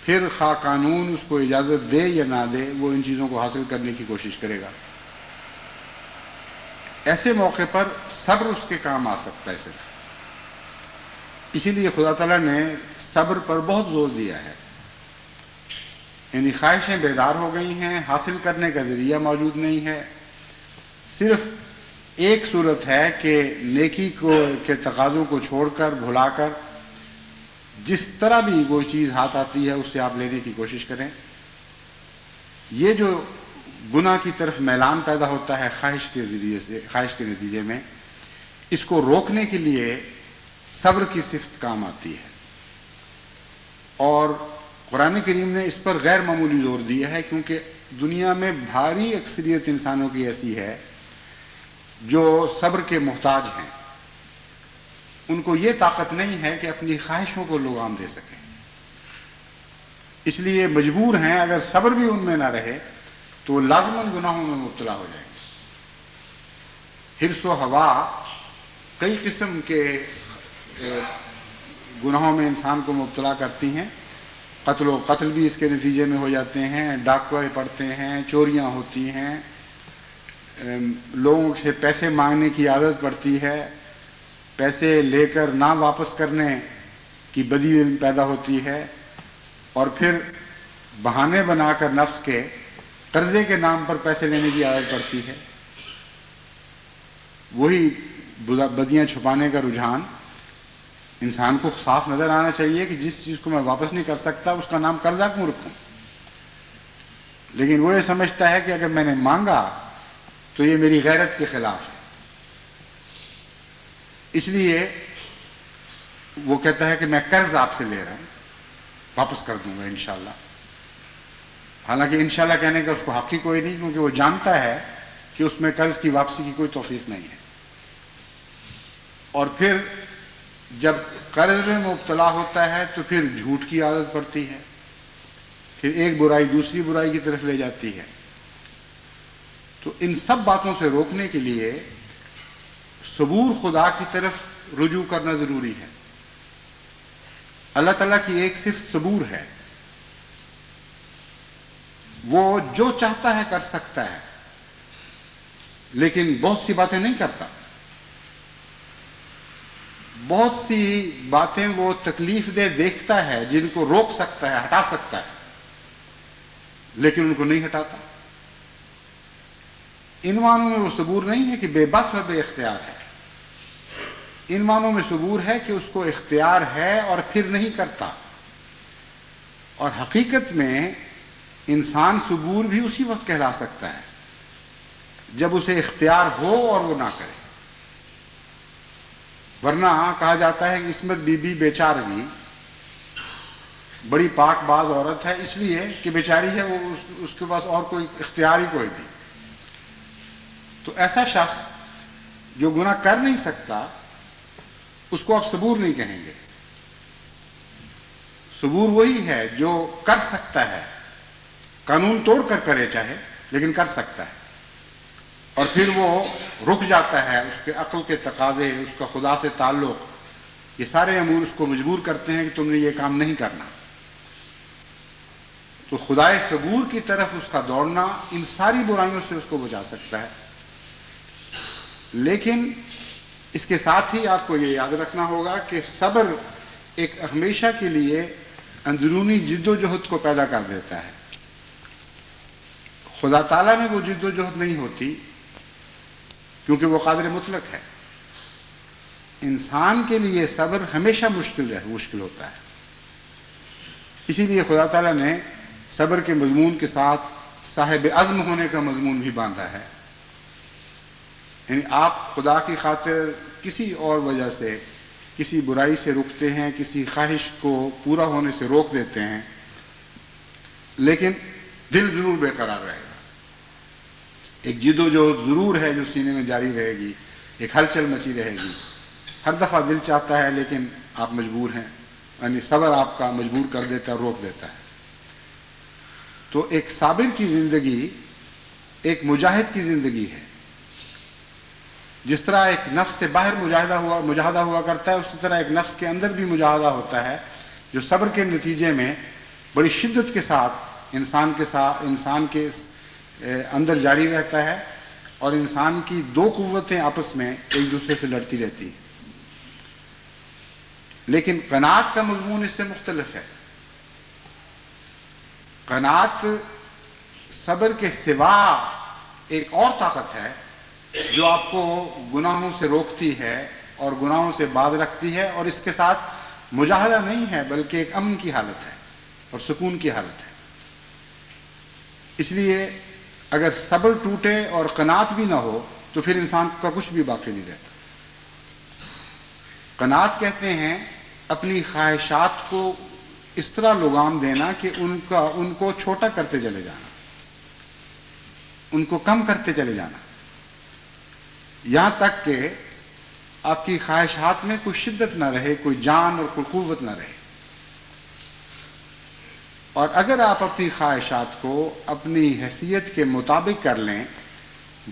پھر خواہ قانون اس کو اجازت دے یا نہ دے وہ ان چیزوں کو حاصل کرنے کی کوشش کرے گا۔ ایسے موقع پر صبر اس کے کام آ سکتا ہے صرف، اسی لیے خدا تعالیٰ نے صبر پر بہت زور دیا ہے۔ یعنی خواہشیں بیدار ہو گئی ہیں، حاصل کرنے کا ذریعہ موجود نہیں ہے، صرف ایک صورت ہے کہ نیکی کے تقاضوں کو چھوڑ کر، بھلا کر، جس طرح بھی وہ چیز ہاتھ آتی ہے اس سے آپ لینے کی کوشش کریں۔ یہ جو گناہ کی طرف میلان پیدا ہوتا ہے خواہش کے ذریعے سے، خواہش کے نتیجے میں، اس کو روکنے کے لیے صبر کی صفت کام آتی ہے، اور قرآن کریم نے اس پر غیر معمولی زور دیا ہے، کیونکہ دنیا میں بھاری اکثریت انسانوں کی ایسی ہے جو صبر کے محتاج ہیں، ان کو یہ طاقت نہیں ہے کہ اپنی خواہشوں کو لگام دے سکیں، اس لیے مجبور ہیں اگر صبر بھی ان میں نہ رہے تو لازماً گناہوں میں مبتلا ہو جائیں گے۔ حرص و ہوا کئی قسم کے گناہوں میں انسان کو مبتلا کرتی ہیں، قتل بھی اس کے نتیجے میں ہو جاتے ہیں، ڈاکے پڑتے ہیں، چوریاں ہوتی ہیں، لوگوں سے پیسے مانگنے کی عادت پڑتی ہے، پیسے لے کر نہ واپس کرنے کی بدی پیدا ہوتی ہے، اور پھر بہانے بنا کر نفس کے قرضے کے نام پر پیسے لینے کی عادت پڑتی ہے۔ وہی بدیاں چھپانے کا رجحان انسان کو صاف نظر آنا چاہیے کہ جس چیز کو میں واپس نہیں کر سکتا اس کا نام قرضہ کیوں رکھوں، لیکن وہ یہ سمجھتا ہے کہ اگر میں نے مانگا تو یہ میری غیرت کے خلاف ہے، اس لیے وہ کہتا ہے کہ میں قرض آپ سے لے رہا ہوں، واپس کر دوں گا انشاءاللہ، حالانکہ انشاءاللہ کہنے کا اس کو حق ہی کوئی نہیں، کیونکہ وہ جانتا ہے کہ اس میں قرض کی واپسی کی کوئی توفیق نہیں ہے۔ اور پھر جب قرض میں مبتلا ہوتا ہے تو پھر جھوٹ کی عادت پڑتی ہے، پھر ایک برائی دوسری برائی کی طرف لے جاتی ہے۔ تو ان سب باتوں سے روکنے کے لیے صبور خدا کی طرف رجوع کرنا ضروری ہے۔ اللہ تعالیٰ کی ایک صفت صبور ہے، وہ جو چاہتا ہے کر سکتا ہے، لیکن بہت سی باتیں نہیں کرتا۔ بہت سی باتیں وہ تکلیف دہ دیکھتا ہے جن کو روک سکتا ہے، ہٹا سکتا ہے، لیکن ان کو نہیں ہٹاتا۔ ان معنوں میں وہ صبور نہیں ہے کہ بے بس اور بے اختیار ہے، ان معنوں میں صبور ہے کہ اس کو اختیار ہے اور پھر نہیں کرتا۔ اور حقیقت میں انسان صبور بھی اسی وقت کہلا سکتا ہے جب اسے اختیار ہو اور وہ نہ کرے، ورنہ کہا جاتا ہے کہ عصمت بی بی بیچارگی بڑی پاک باز عورت ہے، اس لیے کہ بیچاری ہے، وہ اس کے پاس اور کوئی اختیار ہی کوئی نہیں۔ تو ایسا شخص جو گناہ کر نہیں سکتا اس کو آپ صبور نہیں کہیں گے۔ صبور وہی ہے جو کر سکتا ہے، قانون توڑ کر کرے چاہے، لیکن کر سکتا ہے، اور پھر وہ رک جاتا ہے۔ اس کے عقل کے تقاضے، اس کا خدا سے تعلق، یہ سارے امور اس کو مجبور کرتے ہیں کہ تم نے یہ کام نہیں کرنا۔ تو خدائے صبور کی طرف اس کا دوڑنا ان ساری برائیوں سے اس کو بچا سکتا ہے۔ لیکن اس کے ساتھ ہی آپ کو یہ یاد رکھنا ہوگا کہ صبر ایک ہمیشہ کے لیے اندرونی جد و جہد کو پیدا کر دیتا ہے۔ خدا تعالیٰ میں وہ جد و جہد نہیں ہوتی کیونکہ وہ قادر مطلق ہے۔ انسان کے لیے صبر ہمیشہ مشکل ہوتا ہے۔ اسی لیے خدا تعالیٰ نے صبر کے مضمون کے ساتھ صاحب عزم ہونے کا مضمون بھی باندھا ہے۔ یعنی آپ خدا کی خاطر کسی اور وجہ سے کسی برائی سے رکتے ہیں، کسی خواہش کو پورا ہونے سے روک دیتے ہیں، لیکن دل ضرور بے قرار رہے گا۔ ایک جد و جہد ضرور ہے جو سینے میں جاری رہے گی، ایک ہلچل مچی رہے گی۔ ہر دفعہ دل چاہتا ہے لیکن آپ مجبور ہیں، یعنی صبر آپ کا مجبور کر دیتا ہے، روک دیتا ہے۔ تو ایک صابر کی زندگی ایک مجاہد کی زندگی ہے۔ جس طرح ایک نفس سے باہر مجاہدہ ہوا کرتا ہے، اسی طرح ایک نفس کے اندر بھی مجاہدہ ہوتا ہے، جو صبر کے نتیجے میں بڑی شدت کے ساتھ انسان کے اندر جاری رہتا ہے، اور انسان کی دو قوتیں آپس میں ایک دوسرے سے لڑتی رہتی ہیں۔ لیکن قناعت کا مضمون اس سے مختلف ہے۔ قناعت صبر کے سوا ایک اور طاقت ہے جو آپ کو گناہوں سے روکتی ہے اور گناہوں سے باز رکھتی ہے، اور اس کے ساتھ مجاہدہ نہیں ہے بلکہ ایک امن کی حالت ہے اور سکون کی حالت ہے۔ اس لیے اگر صبر ٹوٹے اور قناعت بھی نہ ہو تو پھر انسان کا کچھ بھی باقی نہیں رہتا۔ قناعت کہتے ہیں اپنی خواہشات کو اس طرح لگام دینا کہ ان کو چھوٹا کرتے چلے جانا، ان کو کم کرتے چلے جانا، یہاں تک کہ آپ کی خواہشات میں کوئی شدت نہ رہے، کوئی جان اور کوئی قوت نہ رہے۔ اور اگر آپ اپنی خواہشات کو اپنی حیثیت کے مطابق کر لیں،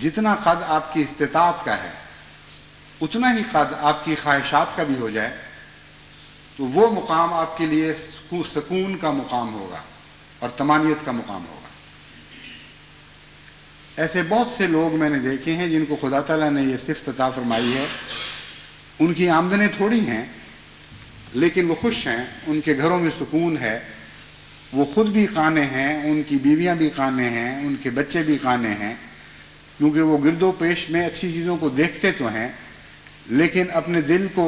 جتنا قد آپ کی استطاعت کا ہے اتنا ہی قد آپ کی خواہشات کا بھی ہو جائے، تو وہ مقام آپ کے لیے سکون کا مقام ہوگا اور طمانینت کا مقام ہوگا۔ ایسے بہت سے لوگ میں نے دیکھے ہیں جن کو خدا تعالیٰ نے یہ صفت عطا فرمائی ہے، ان کی آمدنیں تھوڑی ہیں لیکن وہ خوش ہیں، ان کے گھروں میں سکون ہے، وہ خود بھی قانے ہیں، ان کی بیویاں بھی قانے ہیں، ان کے بچے بھی قانے ہیں، کیونکہ وہ گرد و پیش میں اچھی چیزوں کو دیکھتے تو ہیں لیکن اپنے دل کو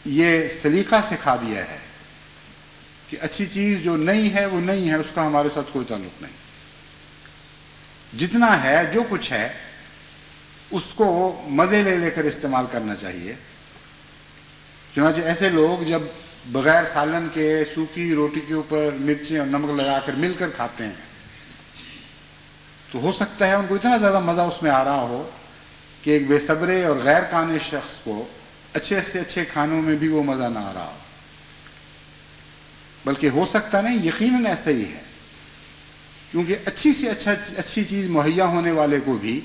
یہ سلیقہ سکھا دیا ہے کہ اچھی چیز جو نہیں ہے وہ نہیں ہے، اس کا ہمارے ساتھ کوئی تعلق نہیں۔ جتنا ہے، جو کچھ ہے، اس کو مزے لے لے کر استعمال کرنا چاہیے۔ چنانچہ ایسے لوگ جب بغیر سالن کے سوکھی روٹی کے اوپر مرچیں اور نمک لگا کر مل کر کھاتے ہیں تو ہو سکتا ہے ان کو اتنا زیادہ مزہ اس میں آ رہا ہو کہ ایک بے صبرے اور غیر قانے شخص کو اچھے سے اچھے کھانوں میں بھی وہ مزہ نہ آ رہا ہو، بلکہ ہو سکتا نہیں، یقیناً ایسا ہی ہے، کیونکہ اچھی سے اچھی چیز مہیا ہونے والے کو بھی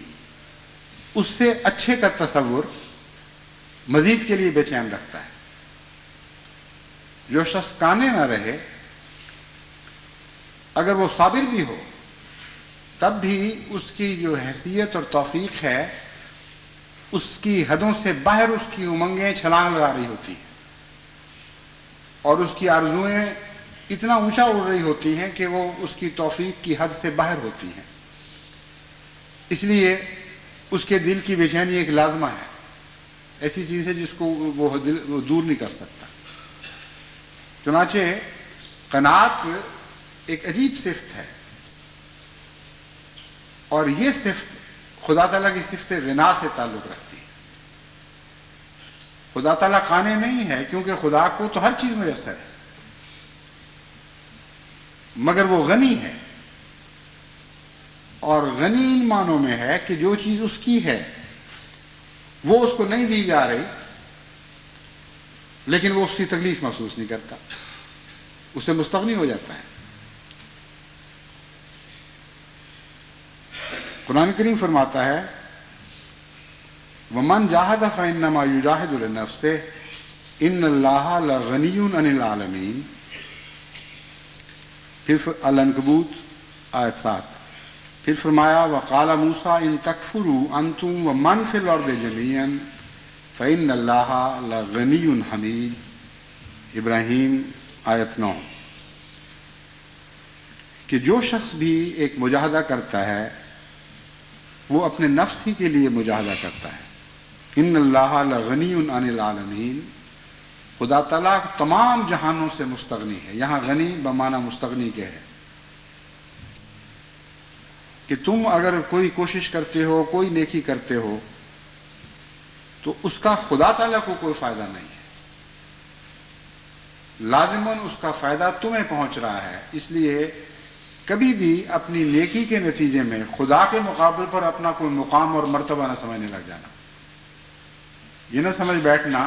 اس سے اچھے کا تصور مزید کے لیے بے چین رکھتا ہے۔ جو شخص کانے نہ رہے، اگر وہ صابر بھی ہو تب بھی اس کی جو حیثیت اور توفیق ہے اس کی حدوں سے باہر اس کی امنگیں چھلانگ لگا رہی ہوتی ہیں اور اس کی آرزوئیں اتنا اونچا اڑ رہی ہوتی ہیں کہ وہ اس کی توفیق کی حد سے باہر ہوتی ہیں۔ اس لیے اس کے دل کی بے چینی ایک لازمہ ہے، ایسی چیز ہے جس کو وہ دور نہیں کر سکتا۔ چنانچہ قناعت ایک عجیب صفت ہے، اور یہ صفت خدا تعالیٰ کی صفت غنا سے تعلق رکھتی ہے۔ خدا تعالیٰ قانے نہیں ہے کیونکہ خدا کو تو ہر چیز میسر ہے، مگر وہ غنی ہے، اور غنی ان معنوں میں ہے کہ جو چیز اس کی ہے وہ اس کو نہیں دی جا رہی، لیکن وہ اس کی تکلیف محسوس نہیں کرتا، اسے مستغنی ہو جاتا ہے۔ قرآن کریم فرماتا ہے وَمَنْ جَاهَدَ فَإِنَّمَا يُجَاهِدُ لِنَفْسِهِ إِنَّ اللَّهَ لَغَنِيٌّ عَنِ الْعَالَمِينَ۔ پھر العنکبوت آیت 7، پھر فرمایا وَقَالَ مُوسَىٰ إِن تَكْفُرُوا أَنْتُمْ وَمَنْ فِي الْأَرْضِ جَمِيعًا فَإِنَّ اللَّهَ لَغَنِيٌّ حَمِيدٌ۔ ابراہیم آیت 9، کہ جو شخص بھی ایک مجاہدہ کرتا ہے وہ اپنے نفس ہی کے لیے مجاہدہ کرتا ہے۔ ان اللہ لغنی عن العالمین، خدا تعالیٰ تمام جہانوں سے مستغنی ہے۔ یہاں غنی بمعنی مستغنی کے ہے کہ تم اگر کوئی کوشش کرتے ہو، کوئی نیکی کرتے ہو تو اس کا خدا تعالیٰ کو کوئی فائدہ نہیں ہے، لازماً اس کا فائدہ تمہیں پہنچ رہا ہے۔ اس لیے کبھی بھی اپنی نیکی کے نتیجے میں خدا کے مقابل پر اپنا کوئی مقام اور مرتبہ نہ سمجھنے لگ جانا۔ یہ نہ سمجھ بیٹھنا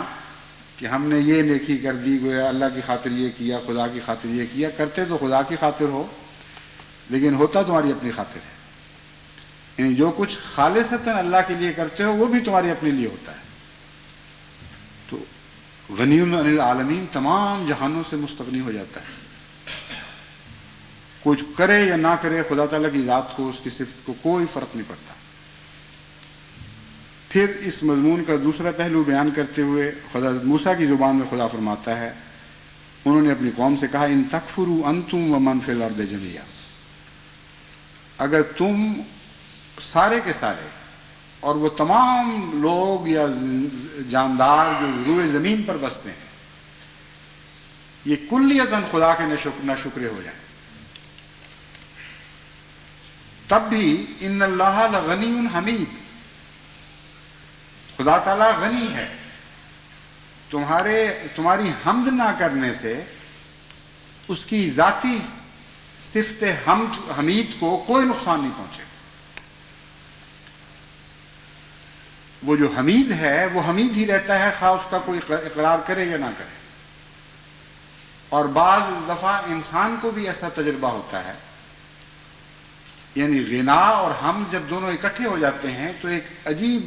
کہ ہم نے یہ نیکی کر دی، گویا اللہ کی خاطر یہ کیا، خدا کی خاطر یہ کیا۔ کرتے تو خدا کی خاطر ہو لیکن ہوتا تمہاری اپنی خاطر ہے، یعنی جو کچھ خالصتاً اللہ کے لیے کرتے ہو وہ بھی تمہاری اپنے لیے ہوتا ہے۔ تو غنی عن العالمین تمام جہانوں سے مستغنی ہو جاتا ہے، کچھ کرے یا نہ کرے خدا تعالیٰ کی ذات کو، اس کی صفت کو کوئی فرق نہیں پڑتا۔ پھر اس مضمون کا دوسرا پہلو بیان کرتے ہوئے حضرت موسیٰ کی زبان میں خدا فرماتا ہے، انہوں نے اپنی قوم سے کہا ان تکفروا انتم ومن فی الارض جميعا، اگر تم سارے کے سارے اور وہ تمام لوگ یا جاندار جو روئے زمین پر بستے ہیں یہ کلیتاً خدا کے ناشکرے ہو جائیں، تب بھی ان اللہ لغنی حمید، خدا تعالیٰ غنی ہے، تمہاری حمد نہ کرنے سے اس کی ذاتی صفت حمید کو کوئی نقصان نہیں پہنچے۔ وہ جو حمید ہے وہ حمید ہی رہتا ہے، خواہ اس کا کوئی اقرار کرے یا نہ کرے۔ اور بعض دفعہ انسان کو بھی ایسا تجربہ ہوتا ہے، یعنی غنا اور حمد جب دونوں اکٹھے ہو جاتے ہیں تو ایک عجیب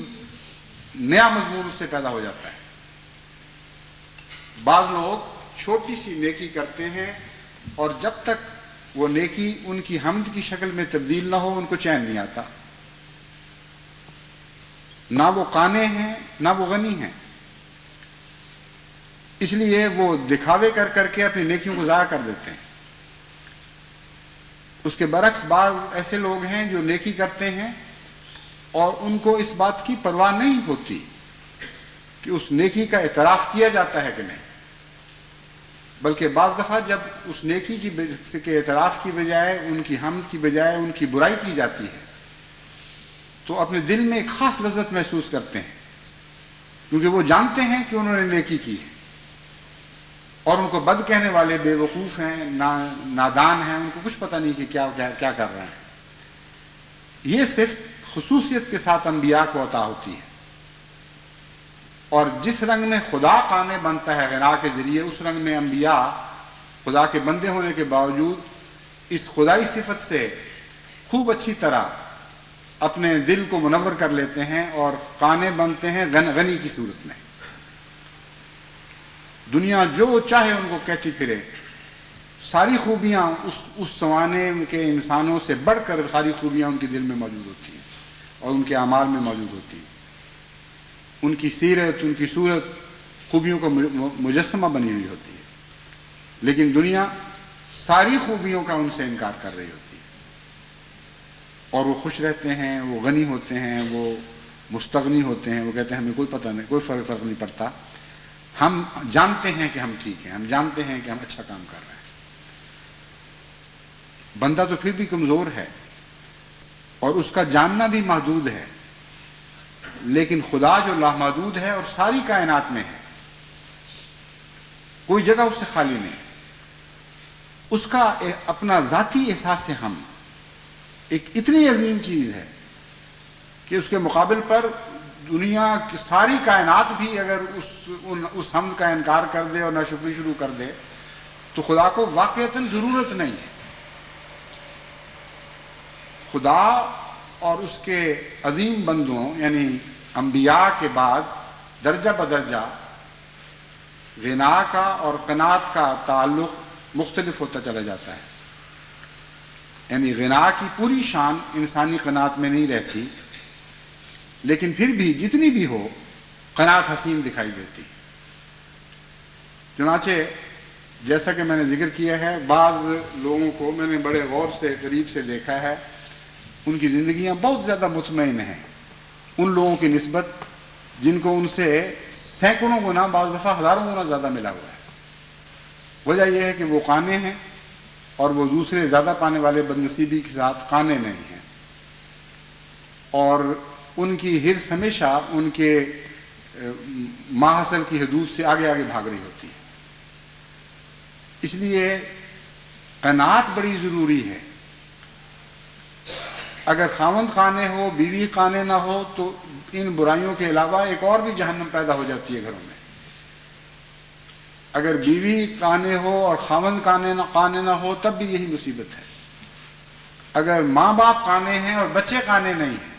نیا مضمون اس سے پیدا ہو جاتا ہے۔ بعض لوگ چھوٹی سی نیکی کرتے ہیں اور جب تک وہ نیکی ان کی حمد کی شکل میں تبدیل نہ ہو ان کو چین نہیں آتا، نہ وہ قانے ہیں نہ وہ غنی ہیں، اس لیے وہ دکھاوے کر کر کے اپنی نیکیوں کو ضائع کر دیتے ہیں۔ اس کے برعکس بعض ایسے لوگ ہیں جو نیکی کرتے ہیں اور ان کو اس بات کی پرواہ نہیں ہوتی کہ اس نیکی کا اعتراف کیا جاتا ہے کہ نہیں، بلکہ بعض دفعہ جب اس نیکی کے اعتراف کی بجائے، ان کی حمد کی بجائے ان کی برائی کی جاتی ہے تو اپنے دل میں ایک خاص لذت محسوس کرتے ہیں، کیونکہ وہ جانتے ہیں کہ انہوں نے نیکی کی ہے، اور ان کو بد کہنے والے بے وقوف ہیں، نادان ہیں، ان کو کچھ پتہ نہیں کہ کیا کر رہے ہیں۔ یہ صرف خصوصیت کے ساتھ انبیاء کو عطا ہوتی ہے، اور جس رنگ میں خدا قانے بنتا ہے غنا کے ذریعے، اس رنگ میں انبیاء خدا کے بندے ہونے کے باوجود اس خدائی صفت سے خوب اچھی طرح اپنے دل کو منور کر لیتے ہیں اور قانے بنتے ہیں غنی کی صورت میں۔ دنیا جو چاہے ان کو کہتی پھرے، ساری خوبیاں اس زمانے کے انسانوں سے بڑھ کر ساری خوبیاں ان کے دل میں موجود ہوتی ہیں اور ان کے اعمال میں موجود ہوتی ہیں. ان کی سیرت، ان کی صورت خوبیوں کا مجسمہ بنی ہوئی ہوتی ہے، لیکن دنیا ساری خوبیوں کا ان سے انکار کر رہی ہوتی ہے. اور وہ خوش رہتے ہیں، وہ غنی ہوتے ہیں، وہ مستغنی ہوتے ہیں، وہ کہتے ہیں ہمیں کوئی پتہ نہیں، کوئی فرق نہیں پڑتا، ہم جانتے ہیں کہ ہم ٹھیک ہیں، ہم جانتے ہیں کہ ہم اچھا کام کر رہے ہیں. بندہ تو پھر بھی کمزور ہے اور اس کا جاننا بھی محدود ہے، لیکن خدا جو لامحدود ہے اور ساری کائنات میں ہے، کوئی جگہ اس سے خالی نہیں، اس کا اپنا ذاتی احساس ہم ایک اتنی عظیم چیز ہے کہ اس کے مقابل پر دنیا کی ساری کائنات بھی اگر اس حمد کا انکار کر دے اور ناشکری شروع کر دے تو خدا کو واقعتاً ضرورت نہیں ہے. خدا اور اس کے عظیم بندوں یعنی انبیاء کے بعد درجہ بدرجہ غنا کا اور قناعت کا تعلق مختلف ہوتا چلا جاتا ہے. یعنی غنا کی پوری شان انسانی قناعت میں نہیں رہتی، لیکن پھر بھی جتنی بھی ہو قناعت حسین دکھائی دیتی. چنانچہ جیسا کہ میں نے ذکر کیا ہے، بعض لوگوں کو میں نے بڑے غور سے قریب سے دیکھا ہے، ان کی زندگیاں بہت زیادہ مطمئن ہیں ان لوگوں کی نسبت جن کو ان سے سینکڑوں گنا، بعض دفعہ ہزاروں گنا زیادہ ملا ہوا ہے. وجہ یہ ہے کہ وہ قانے ہیں اور وہ دوسرے زیادہ پانے والے بدنصیبی کے ساتھ قانے نہیں ہیں، اور ان کی حرص ہمیشہ ان کے ماحصل کی حدود سے آگے آگے بھاگ رہی ہوتی ہے. اس لیے قناعت بڑی ضروری ہے. اگر خاوند قانے ہو، بیوی قانے نہ ہو، تو ان برائیوں کے علاوہ ایک اور بھی جہنم پیدا ہو جاتی ہے گھروں میں. اگر بیوی قانے ہو اور خاوند قانے نہ ہو تب بھی یہی مصیبت ہے. اگر ماں باپ قانے ہیں اور بچے قانے نہیں ہیں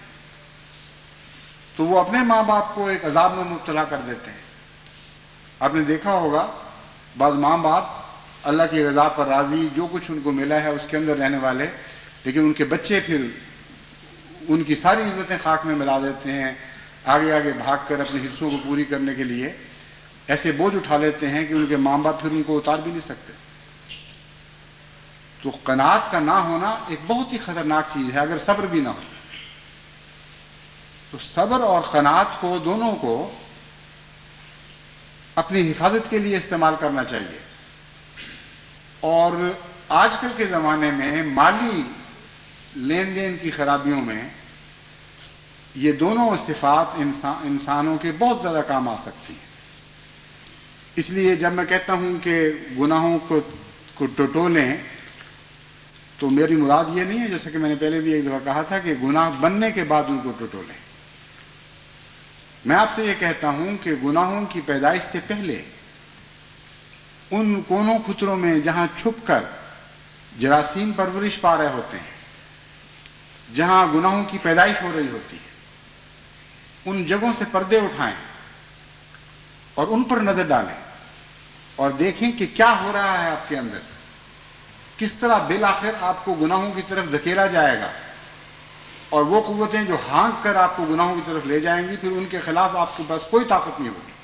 تو وہ اپنے ماں باپ کو ایک عذاب میں مبتلا کر دیتے ہیں. آپ نے دیکھا ہوگا بعض ماں باپ اللہ کی رضا پر راضی، جو کچھ ان کو ملا ہے اس کے اندر رہنے والے، لیکن ان کے بچے پھر ان کی ساری عزتیں خاک میں ملا دیتے ہیں، آگے آگے بھاگ کر اپنی حصوں کو پوری کرنے کے لیے ایسے بوجھ اٹھا لیتے ہیں کہ ان کے ماں باپ پھر ان کو اتار بھی نہیں سکتے. تو قناعت کا نہ ہونا ایک بہت ہی خطرناک چیز ہے. اگر صبر بھی نہ ہو تو صبر اور قناعت کو دونوں کو اپنی حفاظت کے لیے استعمال کرنا چاہیے. اور آج کل کے زمانے میں مالی لین دین کی خرابیوں میں یہ دونوں صفات انسانوں کے بہت زیادہ کام آ سکتی ہیں. اس لیے جب میں کہتا ہوں کہ گناہوں کو ٹٹولیں تو میری مراد یہ نہیں ہے، جیسا کہ میں نے پہلے بھی ایک دفعہ کہا تھا، کہ گناہ بننے کے بعد ان کو ٹٹولیں. میں آپ سے یہ کہتا ہوں کہ گناہوں کی پیدائش سے پہلے ان کونوں خطروں میں جہاں چھپ کر جراثیم پرورش پا رہے ہوتے ہیں، جہاں گناہوں کی پیدائش ہو رہی ہوتی ہے، ان جگہوں سے پردے اٹھائیں اور ان پر نظر ڈالیں اور دیکھیں کہ کیا ہو رہا ہے آپ کے اندر، کس طرح بالآخر آپ کو گناہوں کی طرف دھکیلا جائے گا، اور وہ قوتیں جو ہانک کر آپ کو گناہوں کی طرف لے جائیں گی، پھر ان کے خلاف آپ کے پاس کوئی طاقت نہیں ہوگی.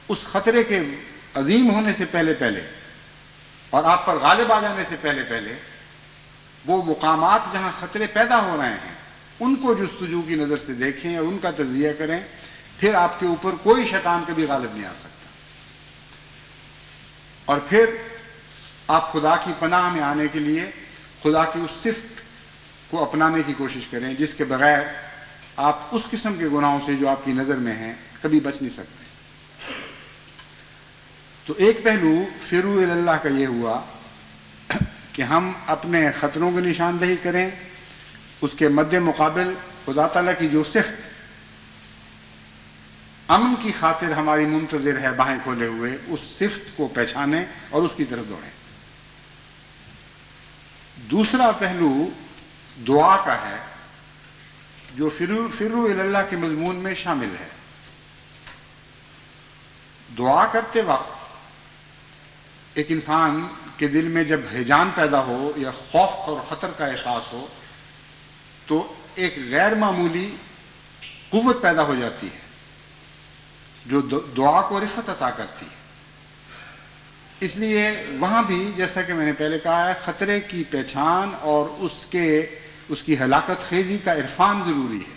اس خطرے کے عظیم ہونے سے پہلے اور آپ پر غالب آ جانے سے پہلے وہ مقامات جہاں خطرے پیدا ہو رہے ہیں ان کو جستجو کی نظر سے دیکھیں اور ان کا تجزیہ کریں. پھر آپ کے اوپر کوئی شیطان کبھی غالب نہیں آ سکتا. اور پھر آپ خدا کی پناہ میں آنے کے لیے خدا کی اس صفت کو اپنانے کی کوشش کریں جس کے بغیر آپ اس قسم کے گناہوں سے جو آپ کی نظر میں ہیں کبھی بچ نہیں سکتے. تو ایک پہلو فرو اللہ کا یہ ہوا کہ ہم اپنے خطروں کی نشاندہی کریں، اس کے مد مقابل خدا تعالیٰ کی جو صفت امن کی خاطر ہماری منتظر ہے باہیں کھولے ہوئے، اس صفت کو پہچانیں اور اس کی طرف دوڑیں. دوسرا پہلو دعا کا ہے جو فرو اللہ کے مضمون میں شامل ہے. دعا کرتے وقت ایک انسان کے دل میں جب ہیجان پیدا ہو یا خوف اور خطر کا احساس ہو تو ایک غیر معمولی قوت پیدا ہو جاتی ہے جو دعا کو رفعت عطا کرتی ہے. اس لیے وہاں بھی جیسا کہ میں نے پہلے کہا ہے خطرے کی پہچان اور اس کی ہلاکت خیزی کا عرفان ضروری ہے.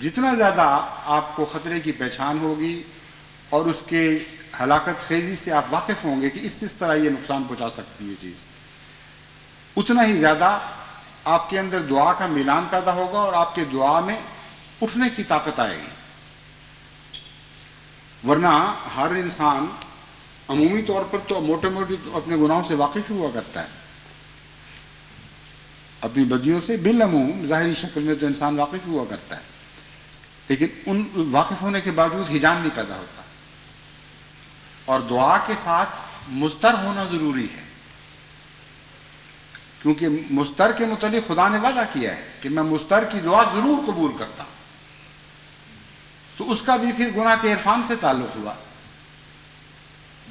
جتنا زیادہ آپ کو خطرے کی پہچان ہوگی اور اس کے ہلاکت خیزی سے آپ واقف ہوں گے کہ اس طرح یہ نقصان پہنچا سکتی ہے چیز، اتنا ہی زیادہ آپ کے اندر دعا کا میلان پیدا ہوگا اور آپ کے دعا میں اٹھنے کی طاقت آئے گی. ورنہ ہر انسان عمومی طور پر تو موٹے موٹے اپنے گناہوں سے واقف ہوا کرتا ہے، اپنی بدیوں سے بالعموم ظاہری شکل میں تو انسان واقف ہوا کرتا ہے، لیکن ان واقف ہونے کے باوجود ہیجان نہیں پیدا ہوتا. اور دعا کے ساتھ مستر ہونا ضروری ہے، کیونکہ مستر کے متعلق خدا نے وعدہ کیا ہے کہ میں مستر کی دعا ضرور قبول کرتا ہوں. تو اس کا بھی پھر گناہ کے عرفان سے تعلق ہوا.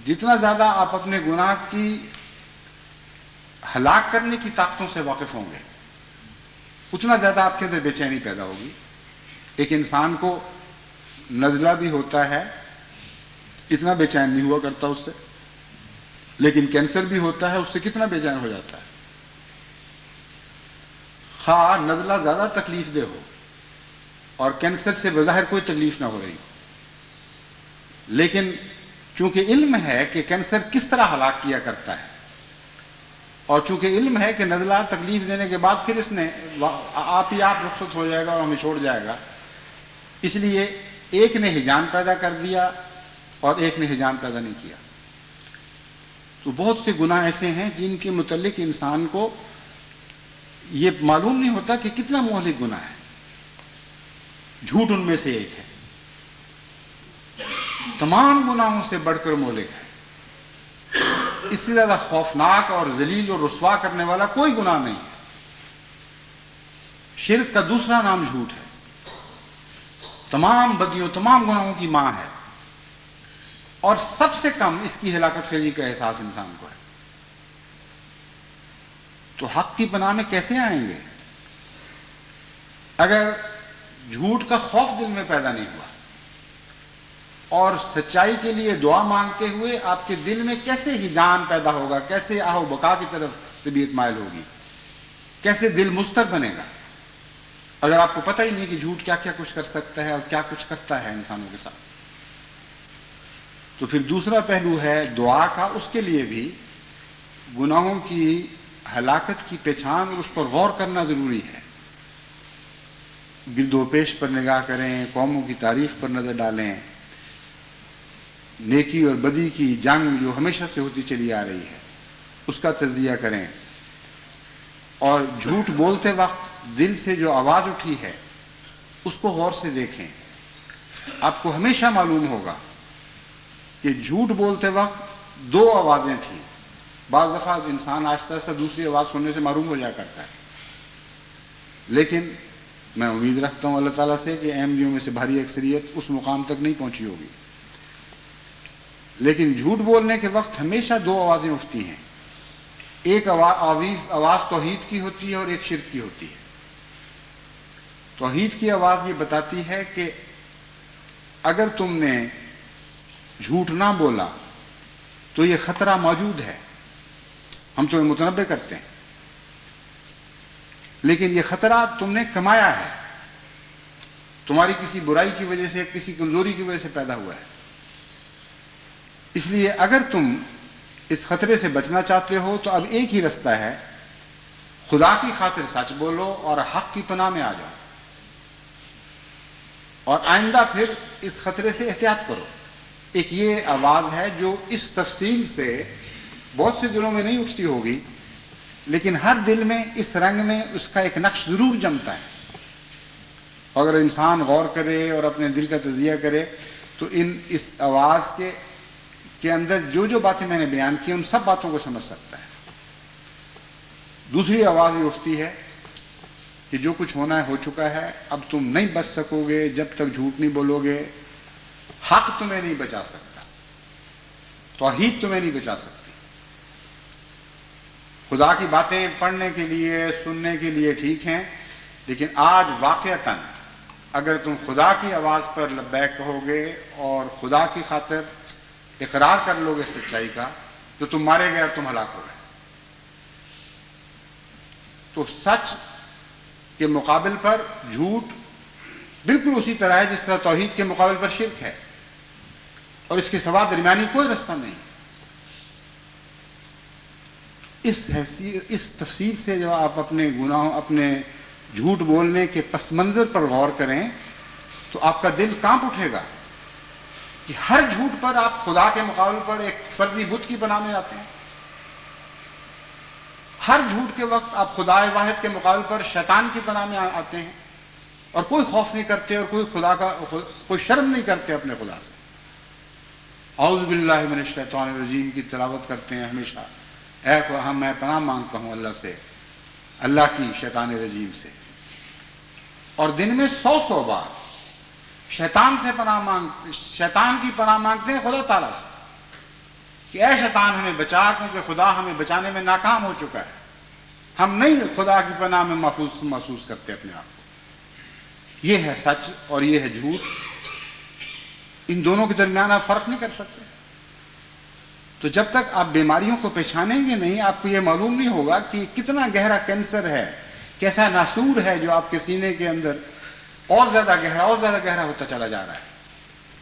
جتنا زیادہ آپ اپنے گناہ کی ہلاک کرنے کی طاقتوں سے واقف ہوں گے اتنا زیادہ آپ کے اندر بے چینی پیدا ہوگی. ایک انسان کو نزلہ بھی ہوتا ہے، اتنا بے چین نہیں ہوا کرتا اس سے، لیکن کینسر بھی ہوتا ہے، اس سے کتنا بے چین ہو جاتا ہے. خواہ نزلہ زیادہ تکلیف دہ ہو اور کینسر سے بظاہر کوئی تکلیف نہ ہو رہی، لیکن چونکہ علم ہے کہ کینسر کس طرح ہلاک کیا کرتا ہے اور چونکہ علم ہے کہ نزلہ تکلیف دینے کے بعد پھر اس نے آپ ہی آپ رخصت ہو جائے گا اور ہمیں چھوڑ جائے گا، اس لیے ایک نے ہیجان پیدا کر دیا اور ایک نے ہیجان پیدا نہیں کیا. تو بہت سے گناہ ایسے ہیں جن کے متعلق انسان کو یہ معلوم نہیں ہوتا کہ کتنا مہلک گناہ ہے. جھوٹ ان میں سے ایک ہے، تمام گناہوں سے بڑھ کر مہلک ہے. اس سے زیادہ خوفناک اور ذلیل اور رسوا کرنے والا کوئی گناہ نہیں ہے. شرک کا دوسرا نام جھوٹ ہے، تمام بدیوں تمام گناہوں کی ماں ہے، اور سب سے کم اس کی ہلاکت خیزی کا احساس انسان کو ہے. تو حق کی پناہ میں کیسے آئیں گے اگر جھوٹ کا خوف دل میں پیدا نہیں ہوا؟ اور سچائی کے لیے دعا مانگتے ہوئے آپ کے دل میں کیسے ہیجان پیدا ہوگا، کیسے آہ و بقا کی طرف طبیعت مائل ہوگی، کیسے دل مستر بنے گا اگر آپ کو پتہ ہی نہیں کہ جھوٹ کیا کیا کچھ کر سکتا ہے اور کیا کچھ کرتا ہے انسانوں کے ساتھ. تو پھر دوسرا پہلو ہے دعا کا، اس کے لیے بھی گناہوں کی ہلاکت کی پہچان اور اس پر غور کرنا ضروری ہے. گرد و پیش پر نگاہ کریں، قوموں کی تاریخ پر نظر ڈالیں، نیکی اور بدی کی جنگ جو ہمیشہ سے ہوتی چلی آ رہی ہے اس کا تجزیہ کریں، اور جھوٹ بولتے وقت دل سے جو آواز اٹھی ہے اس کو غور سے دیکھیں. آپ کو ہمیشہ معلوم ہوگا کہ جھوٹ بولتے وقت دو آوازیں تھیں. بعض دفعہ انسان آہستہ آہستہ دوسری آواز سننے سے معروم ہو جایا کرتا ہے، لیکن میں امید رکھتا ہوں اللہ تعالیٰ سے کہ احمدیوں میں سے بھاری اکثریت اس مقام تک نہیں پہنچی ہوگی. لیکن جھوٹ بولنے کے وقت ہمیشہ دو آوازیں اٹھتی ہیں، ایک آواز توحید کی ہوتی ہے اور ایک شرک کی ہوتی ہے. توحید کی آواز یہ بتاتی ہے کہ اگر تم نے جھوٹ نہ بولا تو یہ خطرہ موجود ہے، ہم تمہیں متنبہ کرتے ہیں، لیکن یہ خطرہ تم نے کمایا ہے، تمہاری کسی برائی کی وجہ سے، کسی کمزوری کی وجہ سے پیدا ہوا ہے. اس لیے اگر تم اس خطرے سے بچنا چاہتے ہو تو اب ایک ہی رستہ ہے، خدا کی خاطر سچ بولو اور حق کی پناہ میں آ جاؤ، اور آئندہ پھر اس خطرے سے احتیاط کرو. ایک یہ آواز ہے جو اس تفصیل سے بہت سے دلوں میں نہیں اٹھتی ہوگی، لیکن ہر دل میں اس رنگ میں اس کا ایک نقش ضرور جمتا ہے. اگر انسان غور کرے اور اپنے دل کا تجزیہ کرے تو اس آواز کے اندر جو باتیں میں نے بیان کی ان سب باتوں کو سمجھ سکتا ہے. دوسری آواز یہ اٹھتی ہے کہ جو کچھ ہونا ہے ہو چکا ہے، اب تم نہیں بچ سکو گے جب تک جھوٹ نہیں بولو گے، حق تمہیں نہیں بچا سکتا، توحید تمہیں نہیں بچا سکتی۔ خدا کی باتیں پڑھنے کے لیے، سننے کے لیے ٹھیک ہیں، لیکن آج واقعتاً اگر تم خدا کی آواز پر لبیک کہو گے اور خدا کی خاطر اقرار کر لو گے سچائی کا، تو تم مارے گئے اور تم ہلاک ہو گئے۔ تو سچ کے مقابل پر جھوٹ بالکل اسی طرح ہے جس طرح توحید کے مقابل پر شرک ہے، اور اس کے سوا درمیانی کوئی رستہ نہیں۔ اس تفصیل سے جب آپ اپنے گناہوں، اپنے جھوٹ بولنے کے پس منظر پر غور کریں تو آپ کا دل کانپ اٹھے گا کہ ہر جھوٹ پر آپ خدا کے مقابل پر ایک فرضی بت کی پناہ میں آتے ہیں، ہر جھوٹ کے وقت آپ خدا واحد کے مقابل پر شیطان کی پناہ میں آتے ہیں، اور کوئی خوف نہیں کرتے اور کوئی شرم نہیں کرتے اپنے خدا سے۔ اعوذ باللہ من الشیطان الرجیم کی تلاوت کرتے ہیں ہمیشہ، میں پناہ مانگتا ہوں اللہ سے، اللہ کی شیطان رجیم سے، اور دن میں 100 بار شیطان کی پناہ مانگتے ہیں خدا تعالیٰ سے کہ اے شیطان ہمیں بچا، کیونکہ خدا ہمیں بچانے میں ناکام ہو چکا ہے، ہم نہیں خدا کی پناہ میں محسوس کرتے اپنے آپ کو۔ یہ ہے سچ اور یہ ہے جھوٹ، ان دونوں کے درمیان آپ فرق نہیں کر سکتے۔ تو جب تک آپ بیماریوں کو پہچانیں گے نہیں، آپ کو یہ معلوم نہیں ہوگا کہ کتنا گہرا کینسر ہے، کیسا ناسور ہے جو آپ کے سینے کے اندر اور زیادہ گہرا ہوتا چلا جا رہا ہے،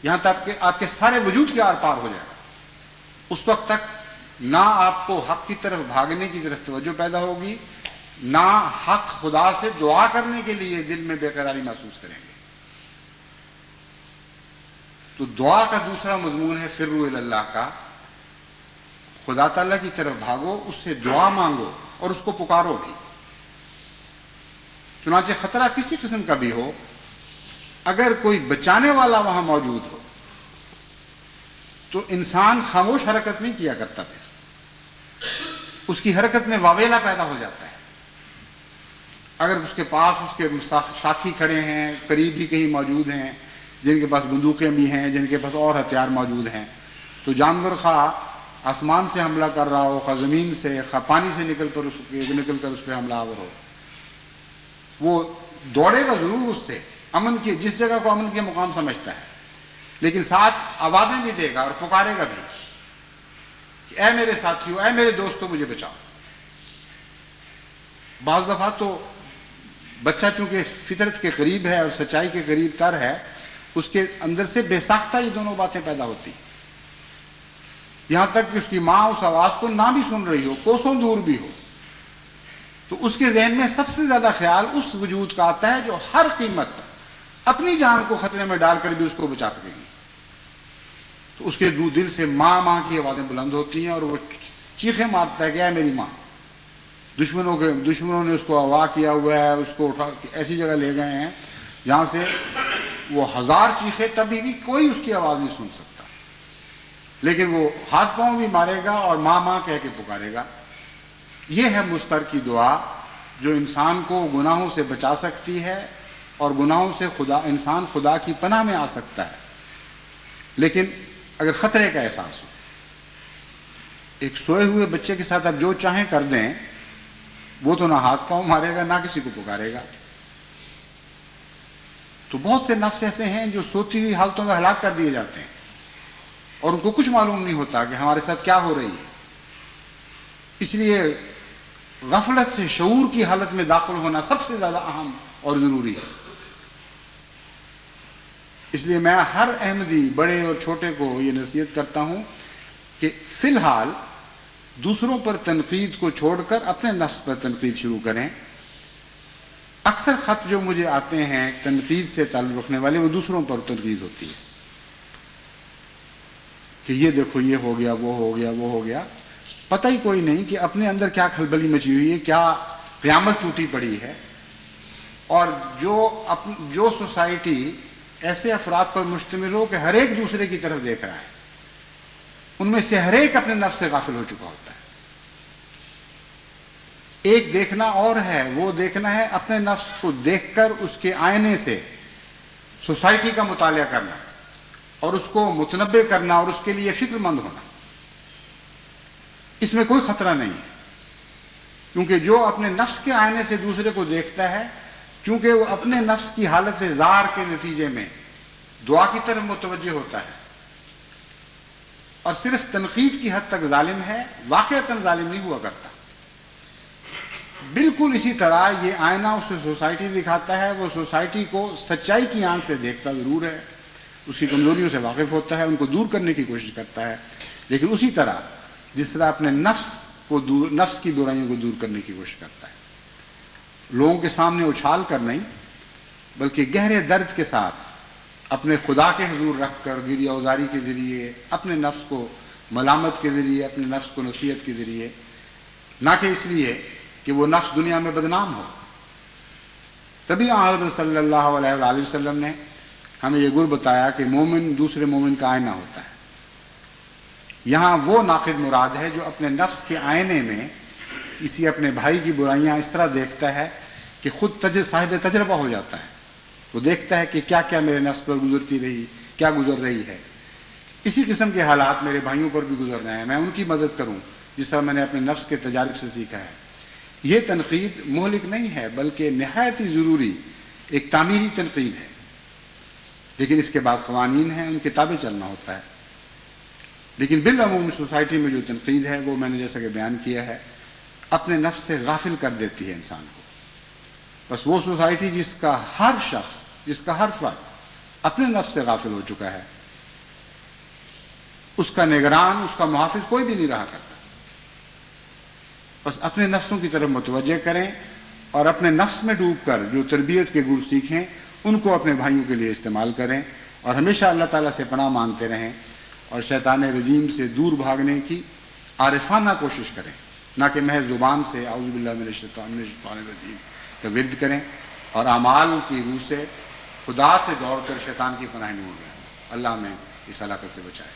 یہاں تک کہ آپ کے سارے وجود کے آر پار ہو جائے گا۔ اس وقت تک نہ آپ کو حق کی طرف بھاگنے کی طرف توجہ پیدا ہوگی، نہ حق خدا سے دعا کرنے کے لیے دل میں بے قراری محسوس کریں گے۔ تو دعا کا دوسرا مضمون ہے فروا الی اللہ کا، خدا تعالیٰ کی طرف بھاگو، اس سے دعا مانگو اور اس کو پکارو بھی۔ چنانچہ خطرہ کسی قسم کا بھی ہو، اگر کوئی بچانے والا وہاں موجود ہو تو انسان خاموش حرکت نہیں کیا کرتا، پھر اس کی حرکت میں واویلا پیدا ہو جاتا ہے۔ اگر اس کے پاس اس کے ساتھی کھڑے ہیں، قریب بھی کہیں موجود ہیں، جن کے پاس بندوقیں بھی ہیں، جن کے پاس اور ہتھیار موجود ہیں، تو جانور خواہ آسمان سے حملہ کر رہا ہو، خواہ زمین سے، خواہ پانی سے نکل کر اس پہ حملہ آور ہو، وہ دوڑے گا ضرور اس سے، امن کی جس جگہ کو امن کے مقام سمجھتا ہے، لیکن ساتھ آوازیں بھی دے گا اور پکارے گا بھی کہ اے میرے ساتھیو، اے میرے دوستو، مجھے بچاؤ۔ بعض دفعہ تو بچہ چونکہ فطرت کے قریب ہے اور سچائی کے قریب تر ہے، اس کے اندر سے بے ساختہ یہ دونوں باتیں پیدا ہوتی ہیں، یہاں تک کہ اس کی ماں اس آواز کو نہ بھی سن رہی ہو، کوسوں دور بھی ہو، تو اس کے ذہن میں سب سے زیادہ خیال اس وجود کا آتا ہے جو ہر قیمت پر اپنی جان کو خطرے میں ڈال کر بھی اس کو بچا سکے گی۔ تو اس کے دل سے ماں ماں کی آوازیں بلند ہوتی ہیں اور وہ چیخیں مارتا ہے کہ اے میری ماں۔ دشمنوں نے اس کو اغوا کیا ہوا ہے، اس کو اٹھا ایسی جگہ لے گئے ہیں جہاں سے وہ 1000 چیخے تبھی بھی کوئی اس کی آواز نہیں سن سکتا، لیکن وہ ہاتھ پاؤں بھی مارے گا اور ماں ماں کہہ کے پکارے گا۔ یہ ہے مستر کی دعا جو انسان کو گناہوں سے بچا سکتی ہے اور گناہوں سے انسان خدا کی پناہ میں آ سکتا ہے، لیکن اگر خطرے کا احساس ہو۔ ایک سوئے ہوئے بچے کے ساتھ آپ جو چاہیں کر دیں، وہ تو نہ ہاتھ پاؤں مارے گا نہ کسی کو پکارے گا۔ تو بہت سے نفس ایسے ہیں جو سوتی ہوئی حالتوں میں ہلاک کر دیے جاتے ہیں اور ان کو کچھ معلوم نہیں ہوتا کہ ہمارے ساتھ کیا ہو رہی ہے۔ اس لیے غفلت سے شعور کی حالت میں داخل ہونا سب سے زیادہ اہم اور ضروری ہے۔ اس لیے میں ہر احمدی بڑے اور چھوٹے کو یہ نصیحت کرتا ہوں کہ فی الحال دوسروں پر تنقید کو چھوڑ کر اپنے نفس پر تنقید شروع کریں۔ اکثر خط جو مجھے آتے ہیں تنقید سے تعلق رکھنے والے، وہ دوسروں پر تنقید ہوتی ہے کہ یہ دیکھو یہ ہو گیا، وہ ہو گیا، وہ ہو گیا، پتہ ہی کوئی نہیں کہ اپنے اندر کیا کھلبلی مچی ہوئی ہے، کیا قیامت ٹوٹی پڑی ہے۔ اور جو سوسائٹی ایسے افراد پر مشتمل ہو کہ ہر ایک دوسرے کی طرف دیکھ رہا ہے، ان میں سے ہر ایک اپنے نفس سے غافل ہو چکا ہوتا ہے۔ ایک دیکھنا اور ہے، وہ دیکھنا ہے اپنے نفس کو دیکھ کر اس کے آئینے سے سوسائٹی کا مطالعہ کرنا اور اس کو متنبع کرنا اور اس کے لیے فکر مند ہونا، اس میں کوئی خطرہ نہیں ہے، کیونکہ جو اپنے نفس کے آئینے سے دوسرے کو دیکھتا ہے، چونکہ وہ اپنے نفس کی حالت زار کے نتیجے میں دعا کی طرف متوجہ ہوتا ہے اور صرف تنقید کی حد تک ظالم ہے، واقعتاً ظالم نہیں ہوا کرتا۔ بالکل اسی طرح یہ آئینہ اسے سوسائٹی دکھاتا ہے، وہ سوسائٹی کو سچائی کی آنکھ سے دیکھتا ضرور ہے، اس کی کمزوریوں سے واقف ہوتا ہے، ان کو دور کرنے کی کوشش کرتا ہے، لیکن اسی طرح جس طرح اپنے نفس کی برائیوں کو دور کرنے کی کوشش کرتا ہے، لوگوں کے سامنے اچھال کر نہیں بلکہ گہرے درد کے ساتھ اپنے خدا کے حضور رکھ کر گریہ اوزاری کے ذریعے، اپنے نفس کو ملامت کے ذریعے، اپنے نفس کو نصیحت کے ذریعے، نہ کہ اس لیے کہ وہ نفس دنیا میں بدنام ہو۔ تبھی حضرت صلی اللہ علیہ وآلہ وسلم نے ہمیں یہ گر بتایا کہ مومن دوسرے مومن کا آئینہ ہوتا ہے۔ یہاں وہ ناقد مراد ہے جو اپنے نفس کے آئینے میں کسی اپنے بھائی کی برائیاں اس طرح دیکھتا ہے کہ خود صاحب تجربہ ہو جاتا ہے، وہ دیکھتا ہے کہ کیا کیا میرے نفس پر گزرتی رہی، کیا گزر رہی ہے، اسی قسم کے حالات میرے بھائیوں پر بھی گزر رہے ہیں، میں ان کی مدد کروں جس طرح میں نے اپنے نفس کے تجارب سے سیکھا ہے۔ یہ تنقید مہلک نہیں ہے بلکہ نہایت ہی ضروری ایک تعمیری تنقید ہے، لیکن اس کے بعض قوانین ہیں، ان کے تابع چلنا ہوتا ہے۔ لیکن بالعموم سوسائٹی میں جو تنقید ہے وہ میں نے جیسا کہ بیان کیا ہے اپنے نفس سے غافل کر دیتی ہے انسان کو۔ بس وہ سوسائٹی جس کا ہر شخص، جس کا ہر فرد اپنے نفس سے غافل ہو چکا ہے، اس کا نگران، اس کا محافظ کوئی بھی نہیں رہا کرتا۔ بس اپنے نفسوں کی طرف متوجہ کریں اور اپنے نفس میں ڈوب کر جو تربیت کے گر سیکھیں ان کو اپنے بھائیوں کے لیے استعمال کریں اور ہمیشہ اللہ تعالیٰ سے پناہ مانگتے رہیں اور شیطان رجیم سے دور بھاگنے کی عارفانہ کوشش کریں، نہ کہ محض زبان سے اعوذ باللہ من الشیطان الرجیم کا ورد کریں اور اعمال کی روح سے خدا سے دوڑ کر شیطان کی پناہ ڈھونڈ رہے ہیں۔ اللہ ہمیں اس ہلاکت سے بچائے۔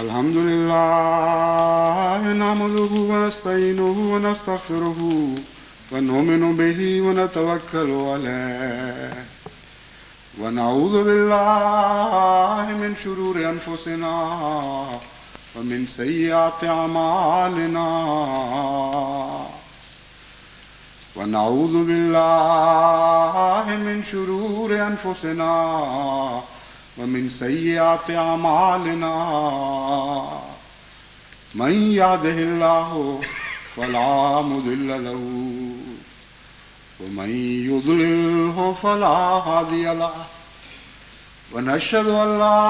الحمد لله نحمده ونستعينه ونستغفره ونؤمن به ونتوكل عليه ونعوذ بالله من شرور أنفسنا ومن سيئات أعمالنا ونعوذ بالله من شرور أنفسنا ومن سيئات أعمالنا من يهده الله فلا مضل له ومن يضلله فلا هادي له ونشهد أن لا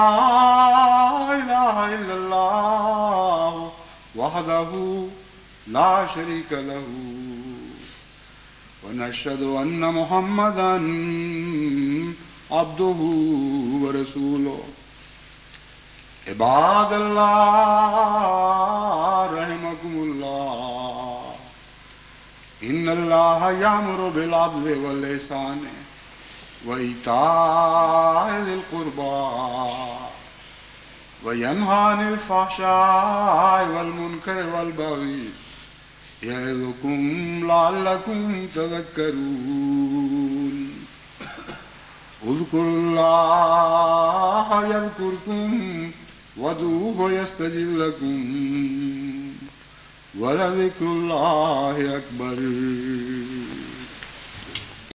إله إلا الله وحده لا شريك له ونشهد أن محمدا عبده ورسوله عباد الله رحمكم الله إن الله يأمر بالعدل والإحسان وإيتاء ذي القربى وينهى عن الفحشاء والمنكر والبغي يعظكم لعلكم تذكرون اذكروا الله يذكركم وادعوه يستجب لكم ولذكر الله أكبر